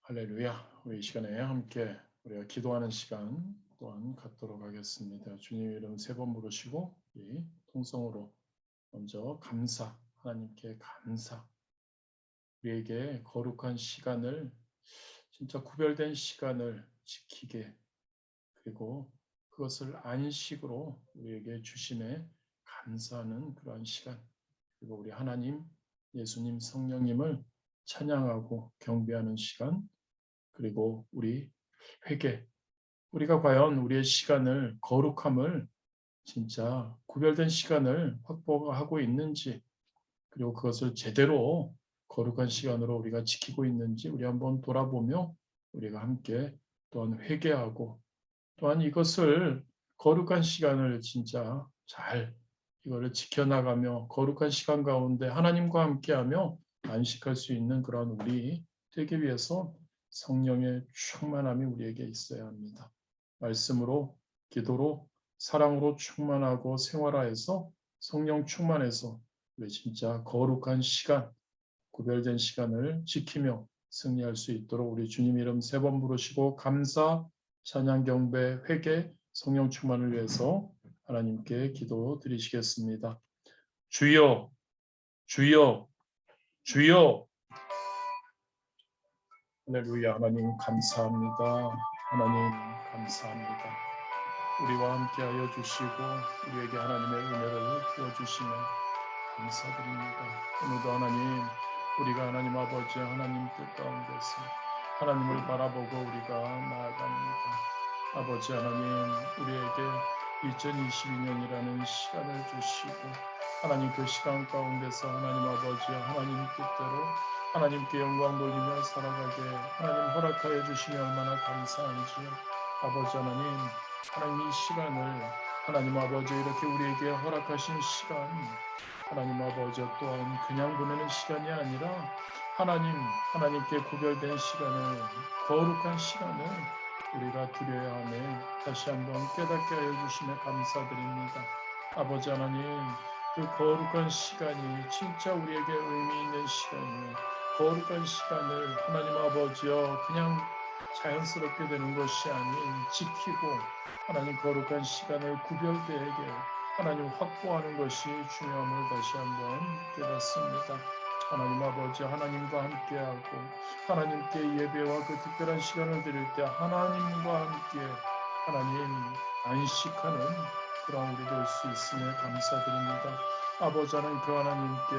할렐루야. 우리 이 시간에 함께 우리가 기도하는 시간 또한 갖도록 하겠습니다. 주님 이름 3번 부르시고 우리 통성으로 먼저 감사, 하나님께 감사. 우리에게 거룩한 시간을 진짜 구별된 시간을 지키게 그리고 그것을 안식으로 우리에게 주심에 감사하는 그러한 시간 그리고 우리 하나님, 예수님, 성령님을 찬양하고 경배하는 시간 그리고 우리 회개 우리가 과연 우리의 시간을 거룩함을 진짜 구별된 시간을 확보하고 있는지 그리고 그것을 제대로 거룩한 시간으로 우리가 지키고 있는지 우리 한번 돌아보며 우리가 함께 또한 회개하고 또한 이것을 거룩한 시간을 진짜 잘 이거를 지켜나가며 거룩한 시간 가운데 하나님과 함께하며 안식할 수 있는 그런 우리 되기 위해서 성령의 충만함이 우리에게 있어야 합니다. 말씀으로 기도로 사랑으로 충만하고 생활화해서 성령 충만해서 우리 진짜 거룩한 시간 구별된 시간을 지키며 승리할 수 있도록 우리 주님 이름 3번 부르시고 감사, 찬양, 경배, 회개, 성령 충만을 위해서 하나님께 기도 드리시겠습니다. 주여, 주여, 주여. 할렐루야. 하나님 감사합니다. 하나님 감사합니다. 우리와 함께하여 주시고 우리에게 하나님의 은혜를 부어주시며 감사드립니다. 오늘도 하나님 우리가 하나님 아버지 하나님 뜻 가운데서 하나님을 바라보고 우리가 나아갑니다. 아버지 하나님 우리에게 2022년이라는 시간을 주시고 하나님 그 시간 가운데서 하나님 아버지 하나님 뜻대로 하나님께 영광 돌리며 살아가게 하나님 허락하여 주시니 얼마나 감사한지요. 아버지 하나님 이 시간을 하나님 아버지 이렇게 우리에게 허락하신 시간 하나님 아버지 또한 그냥 보내는 시간이 아니라 하나님께 구별된 시간을 거룩한 시간을 우리가 드려야 하며 다시 한번 깨닫게 하여 주시며 감사드립니다. 아버지 하나님 그 거룩한 시간이 진짜 우리에게 의미 있는 시간이요 거룩한 시간을 하나님 아버지여 그냥 자연스럽게 되는 것이 아닌 지키고 하나님 거룩한 시간을 구별되게 하나님 확보하는 것이 중요함을 다시 한번 깨닫습니다. 하나님 아버지 하나님과 함께하고 하나님께 예배와 그 특별한 시간을 드릴 때 하나님과 함께 하나님 안식하는 그런 우리 될 수 있음에 감사드립니다. 아버지 하나님 그 하나님께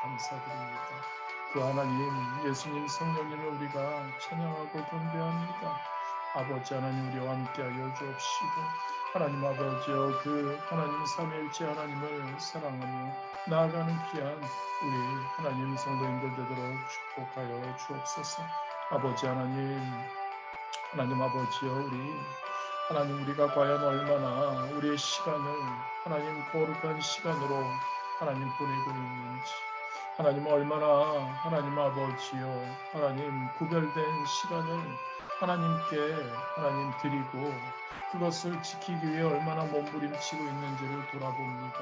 감사드립니다. 그 하나님 예수님 성령님을 우리가 찬양하고 경배합니다. 아버지 하나님 우리와 함께하여 주옵시고 하나님 아버지여 그 하나님 삼위일체 하나님을 사랑하며 나아가는 귀한 우리 하나님 성도님들 되도록 축복하여 주옵소서. 아버지 하나님 아버지여 하나님 우리가 과연 얼마나 우리의 시간을 하나님 거룩한 시간으로 하나님 보내고 있는지 하나님 얼마나 하나님 아버지여 하나님 구별된 시간을 하나님께 하나님 드리고 그것을 지키기 위해 얼마나 몸부림치고 있는지를 돌아봅니다.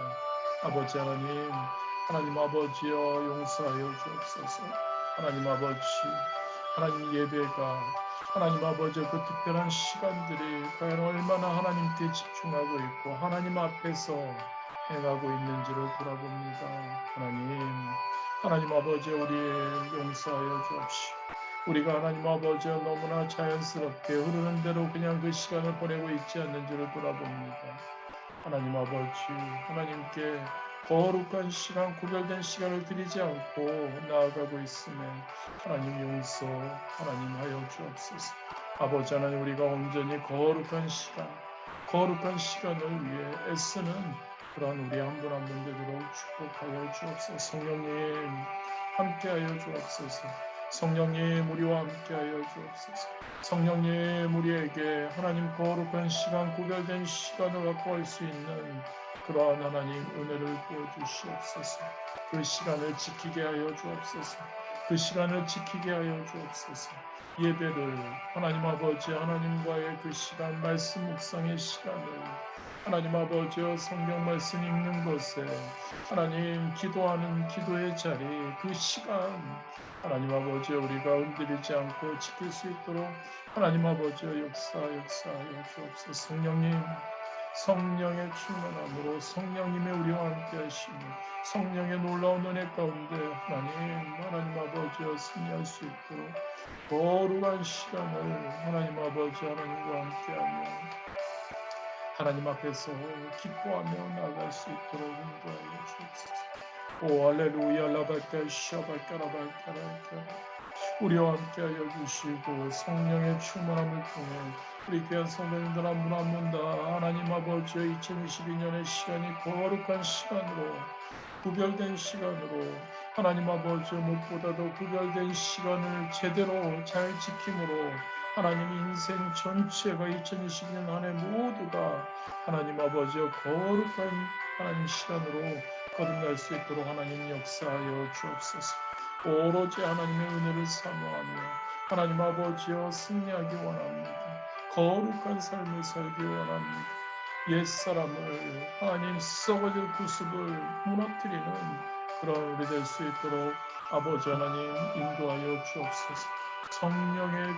아버지 하나님 아버지여 용서하여 주옵소서. 하나님 아버지 하나님 예배가 하나님 아버지 그 특별한 시간들이 과연 얼마나 하나님께 집중하고 있고 하나님 앞에서 행하고 있는지를 돌아봅니다. 하나님 아버지 우리 용서하여 주옵시오. 우리가 하나님 아버지 너무나 자연스럽게 흐르는 대로 그냥 그 시간을 보내고 있지 않는지를 돌아봅니다. 하나님 아버지 하나님께 거룩한 시간 구별된 시간을 드리지 않고 나아가고 있음에 하나님 용서 하나님 하여 주옵소서. 아버지 하나님 우리가 온전히 거룩한 시간을 위해 애쓰는 그런 우리 한 분 한 분 되도록 축복하여 주옵소서. 성령님 함께하여 주옵소서. 성령님 우리와 함께하여 주옵소서. 성령님 우리에게 하나님 거룩한 시간, 구별된 시간을 갖고 할 수 있는 그러한 하나님 은혜를 부어주시옵소서. 그 시간을 지키게 하여 주옵소서. 그 시간을 지키게 하여 주옵소서. 예배를 하나님 아버지 하나님과의 그 시간, 말씀 묵상의 시간을 하나님 아버지여 성경 말씀 읽는 것에 하나님 기도하는 기도의 자리, 그 시간 하나님 아버지여 우리가 흔들리지 않고 지킬 수 있도록 하나님 아버지여 역사하여 주옵소서. 성령님, 성령의 충만함으로 성령님의 우리와 함께 하시며 성령의 놀라운 은혜 가운데 하나님 아버지여 승리할 수 있도록 거룩한 시간을 하나님 아버지 하나님과 함께하며 하나님 앞에서 기뻐하며 나아갈 수 있도록 인도하여 주옵소서. 오 할렐루야 라바카 샤바카라바카라카 우리와 함께하여 주시고 성령의 충만함을 통해 우리 귀한 성도님들 한 분 한 분 다 하나님 아버지의 2022년의 시간이 거룩한 시간으로 구별된 시간으로 하나님 아버지 무엇보다도 구별된 시간을 제대로 잘 지킴으로 하나님 인생 전체가 2022년 한 해 모두가 하나님 아버지의 거룩한 하나님 시간으로 거듭날 수 있도록 하나님 역사하여 주옵소서. 오로지 하나님의 은혜를 사모하며 하나님 아버지여 승리하기 원합니다. 거룩한 삶을 살기 원합니다. 옛사람을 하나님 썩어질 구습을 무너뜨리는 그런 우리 될 수 있도록 아버지 하나님 인도하여 주옵소서. 성령의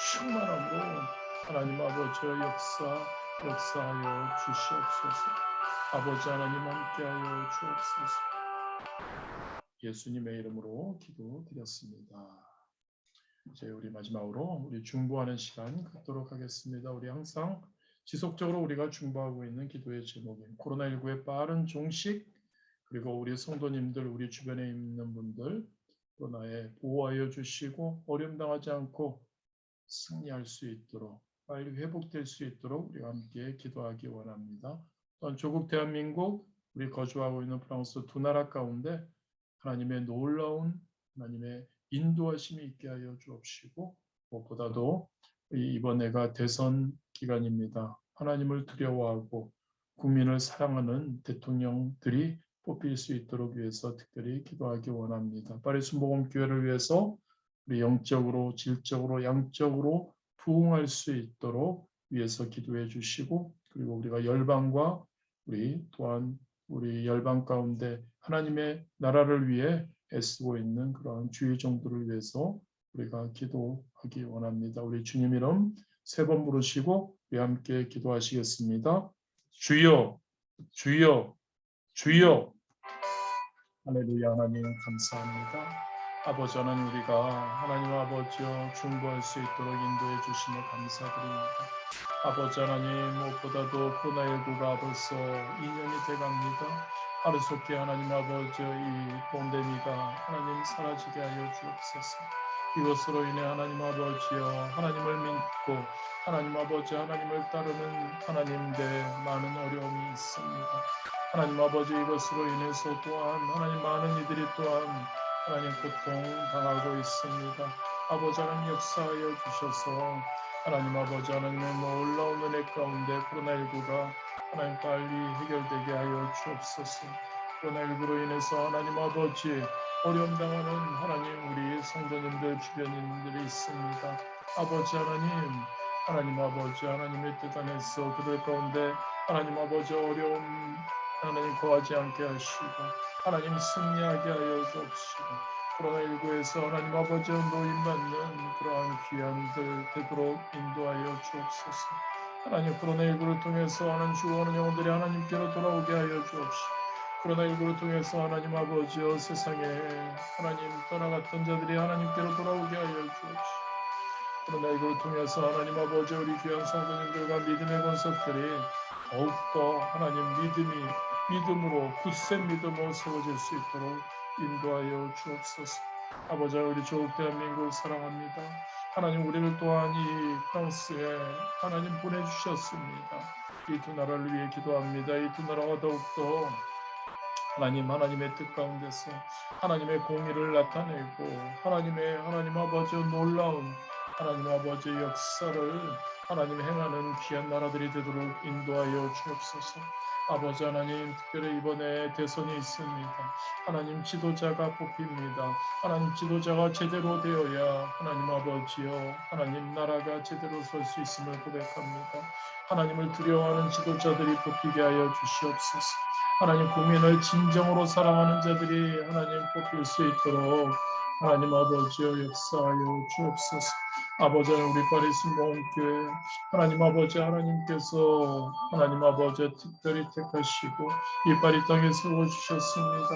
충만함으로 하나님 아버지의 역사하여 주시옵소서. 아버지 하나님 함께하여 주옵소서. 예수님의 이름으로 기도드렸습니다. 이제 우리 마지막으로 우리 중보하는 시간 갖도록 하겠습니다. 우리 항상 지속적으로 우리가 중보하고 있는 기도의 제목인 코로나19의 빠른 종식, 그리고 우리 성도님들, 우리 주변에 있는 분들 코로나에 보호하여 주시고 어려움 당하지 않고 승리할 수 있도록 빨리 회복될 수 있도록 우리가 함께 기도하기 원합니다. 또한 조국 대한민국, 우리 거주하고 있는 프랑스 두 나라 가운데 하나님의 놀라운 하나님의 인도하심이 있게 하여 주옵시고, 무엇보다도 이번 해가 대선 기간입니다. 하나님을 두려워하고 국민을 사랑하는 대통령들이 뽑힐 수 있도록 위해서 특별히 기도하기 원합니다. 파리 순복음교회를 위해서 우리 영적으로, 질적으로, 양적으로 부흥할 수 있도록 위해서 기도해 주시고, 그리고 우리가 열방과 우리 열방 가운데 하나님의 나라를 위해 애쓰고 있는 그러한 주의 종들을 위해서 우리가 기도하기 원합니다. 우리 주님 이름 3번 부르시고 우리 함께 기도하시겠습니다. 주여, 주여, 주여. 할렐루야. 하나님 감사합니다. 아버지 하나님, 우리가 하나님 아버지여 중보할 수 있도록 인도해 주시며 감사드립니다. 아버지 하나님, 무엇보다도 코로나19가 벌써 2년이 돼갑니다. 하루속히 하나님 아버지 이 pandemi가 하나님 사라지게 하여 주옵소서. 이것으로 인해 하나님 아버지여 하나님을 믿고 하나님 아버지 하나님을 따르는 하나님들의 많은 어려움이 있습니다. 하나님 아버지, 이것으로 인해서 또한 하나님 많은 이들이 또한 하나님 고통 당하고 있습니다. 아버지 하나님 역사하여 주셔서 하나님 아버지 하나님의 놀라운 은혜 가운데 코로나19가 하나님 빨리 해결되게 하여 주옵소서. 코로나19로 인해서 하나님 아버지 어려움 당하는 하나님 우리 성도님들 주변인들이 있습니다. 아버지 하나님 아버지 하나님의 뜻 안에서 그들 가운데 하나님 아버지 어려움 하나님 거하지 않게 하시고 하나님 승리하게 하여 주옵시고, 코로나19에서 하나님 아버지 노임받는 그러한 귀한들 되도록 인도하여 주옵소서. 하나님 코로나19를 통해서 하나님 죽어가는 영혼들이 하나님께로 돌아오게 하여 주옵시고, 코로나19를 통해서 하나님 아버지여 세상에 하나님 떠나갔던 자들이 하나님께로 돌아오게 하여 주옵시고, 코로나19를 통해서 하나님 아버지 우리 귀한 성도님들과 믿음의 권속들이 더욱더 하나님 믿음으로 굳센 믿음으로 세워질 수 있도록 인도하여 주옵소서. 아버지 우리 조국 대한민국 사랑합니다. 하나님 우리를 또한 이 프랑스에 하나님 보내주셨습니다. 이 두 나라를 위해 기도합니다. 이 두 나라가 더욱더 하나님의 뜻 가운데서 하나님의 공의를 나타내고 하나님 아버지의 놀라운 하나님 아버지의 역사를 하나님 행하는 귀한 나라들이 되도록 인도하여 주옵소서. 아버지 하나님, 특별히 이번에 대선이 있습니다. 하나님 지도자가 뽑힙니다. 하나님 지도자가 제대로 되어야 하나님 아버지여 하나님 나라가 제대로 설 수 있음을 고백합니다. 하나님을 두려워하는 지도자들이 뽑히게 하여 주시옵소서. 하나님 국민을 진정으로 사랑하는 자들이 하나님 뽑힐 수 있도록 하나님 아버지여 역사하여 주옵소서. 아버지 우리 파리스 모험교회 하나님 아버지 하나님께서 하나님 아버지 특별히 택하시고 이 파리 땅에 세워주셨습니다.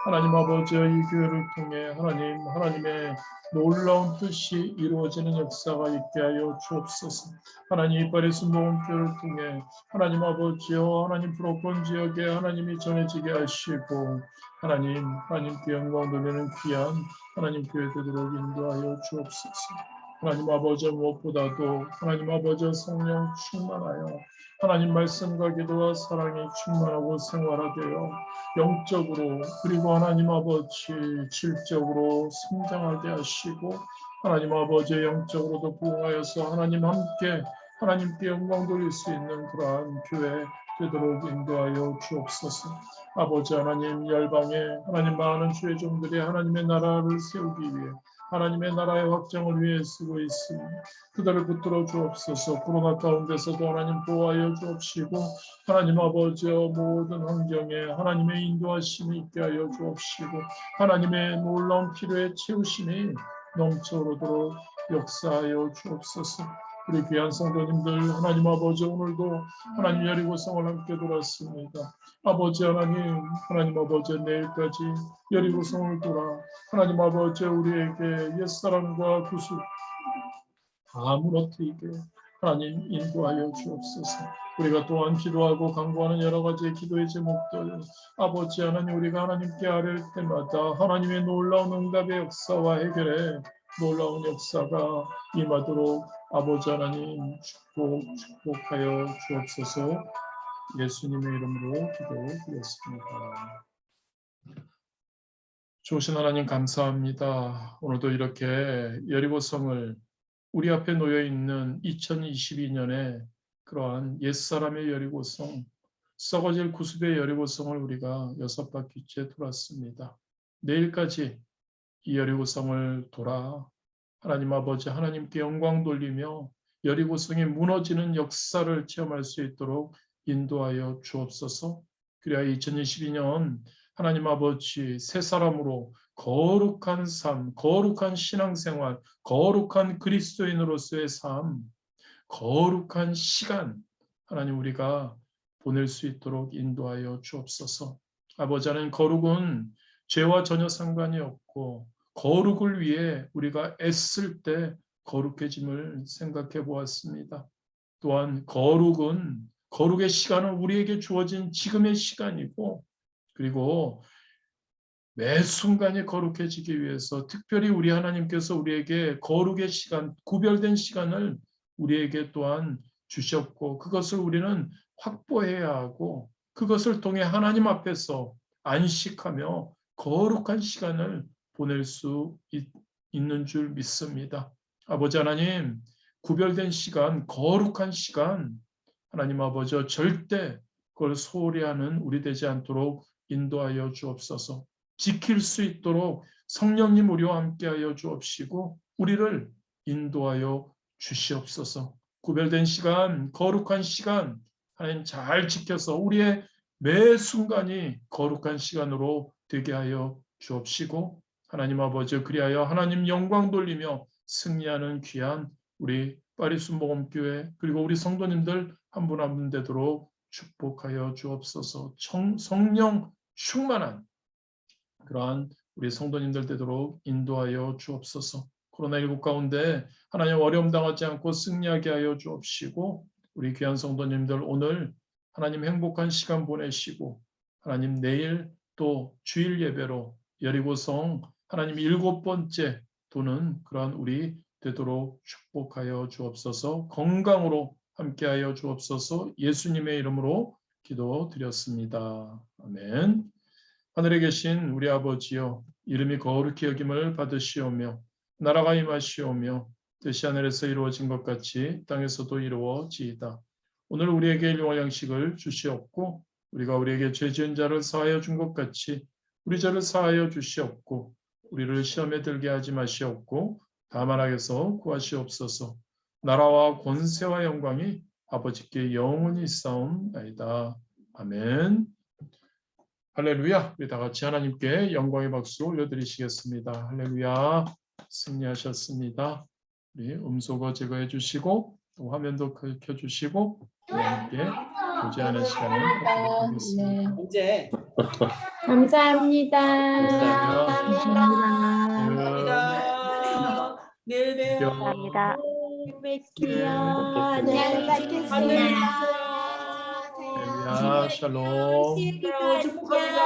하나님 아버지의 이 교회를 통해 하나님의 놀라운 뜻이 이루어지는 역사가 있게 하여 주옵소서. 하나님 이 파리스 모험교회를 통해 하나님 아버지여 하나님 브로큰 지역에 하나님이 전해지게 하시고 하나님께 영광 돌리는 귀한 하나님 교회 되도록 인도하여 주옵소서. 하나님 아버지 무엇보다도 하나님 아버지 성령 충만하여 하나님 말씀과 기도와 사랑이 충만하고 생활화되어 영적으로 그리고 하나님 아버지 질적으로 성장하게 하시고 하나님 아버지 영적으로도 부흥하여서 하나님께 영광 돌릴 수 있는 그러한 교회 되도록 인도하여 주옵소서. 아버지 하나님 열방에 하나님 많은 주의 종들이 하나님의 나라를 세우기 위해 하나님의 나라의 확장을 위해 쓰고 있으니 그들을 붙들어 주옵소서. 코로나 가운데서도 하나님 보호하여 주옵시고 하나님 아버지여 모든 환경에 하나님의 인도하심이 있게 하여 주옵시고 하나님의 놀라운 필요의 채우심이 넘쳐오도록 역사하여 주옵소서. 우리 귀한 성도님들 하나님 아버지 오늘도 하나님 여리고성을 함께 돌았습니다. 아버지 하나님 아버지 내일까지 여리고성을 돌아 하나님 아버지 우리에게 옛사람과 구속 다 무너뜨리게 하나님 인도하여 주옵소서. 우리가 또한 기도하고 간구하는 여러 가지의 기도의 제목들 아버지 하나님 우리가 하나님께 아뢰을 때마다 하나님의 놀라운 응답의 역사와 해결의 놀라운 역사가 임하도록 아버지 하나님 축복하여 주옵소서. 예수님의 이름으로 기도드렸습니다. 좋으신 하나님 감사합니다. 오늘도 이렇게 여리고성을 우리 앞에 놓여 있는 2022년에 그러한 옛사람의 여리고성, 썩어질 구습의 여리고성을 우리가 6바퀴째 돌았습니다. 내일까지 이 여리고성을 돌아 하나님 아버지 하나님께 영광 돌리며 여리고성이 무너지는 역사를 체험할 수 있도록 인도하여 주옵소서. 그래야 2022년 하나님 아버지 새 사람으로 거룩한 삶, 거룩한 신앙생활, 거룩한 그리스도인으로서의 삶, 거룩한 시간 하나님 우리가 보낼 수 있도록 인도하여 주옵소서. 아버지 하나님 거룩은 죄와 전혀 상관이 없고 거룩을 위해 우리가 애쓸 때 거룩해짐을 생각해 보았습니다. 또한 거룩의 시간은 우리에게 주어진 지금의 시간이고 그리고 매 순간이 거룩해지기 위해서 특별히 우리 하나님께서 우리에게 거룩의 시간, 구별된 시간을 우리에게 또한 주셨고 그것을 우리는 확보해야 하고 그것을 통해 하나님 앞에서 안식하며 거룩한 시간을 보낼 수 있는 줄 믿습니다. 아버지 하나님, 구별된 시간, 거룩한 시간 하나님 아버지 절대 그걸 소홀히 하는 우리 되지 않도록 인도하여 주옵소서. 지킬 수 있도록 성령님 우리와 함께하여 주옵시고 우리를 인도하여 주시옵소서. 구별된 시간, 거룩한 시간 하나님 잘 지켜서 우리의 매 순간이 거룩한 시간으로 되게 하여 주옵시고 하나님 아버지 그리하여 하나님 영광 돌리며 승리하는 귀한 우리 파리스 모험교회 그리고 우리 성도님들 한 분 한 분 되도록 축복하여 주옵소서. 성령 충만한 그러한 우리 성도님들 되도록 인도하여 주옵소서. 코로나19 가운데 하나님 어려움 당하지 않고 승리하게 하여 주옵시고 우리 귀한 성도님들 오늘 하나님 행복한 시간 보내시고 하나님 내일 또 주일 예배로 여리고성 하나님 7번째 도는 그러한 우리 되도록 축복하여 주옵소서. 건강으로 함께하여 주옵소서. 예수님의 이름으로 기도드렸습니다. 아멘. 하늘에 계신 우리 아버지여, 이름이 거룩히 여김을 받으시오며 나라가 임하시오며 뜻이 하늘에서 이루어진 것 같이 땅에서도 이루어지이다. 오늘 우리에게 일용할 양식을 주시옵고 우리가 우리에게 죄 지은 자를 사하여 준 것 같이 우리 죄를 사하여 주시옵고 우리를 시험에 들게 하지 마시옵고 다만 악에서 구하시옵소서. 나라와 권세와 영광이 아버지께 영원히 있사옵나이다. 아멘. 할렐루야. 우리 다 같이 하나님께 영광의 박수 올려드리시겠습니다. 할렐루야. 승리하셨습니다. 우리 음소거 제거해 주시고 또 화면도 켜주시고 함께 교제하는 시간을 갖도록 하겠습니다. 이제 감사합니다. 감사합니다. 네. 감사합니다. 뵐게요. 네. 안녕히 가세요. 할렐루야. 샬롬. 축복합니다.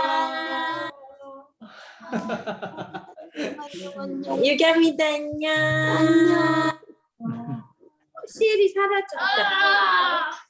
유겸이도 안녕. 시엘이 사라졌다.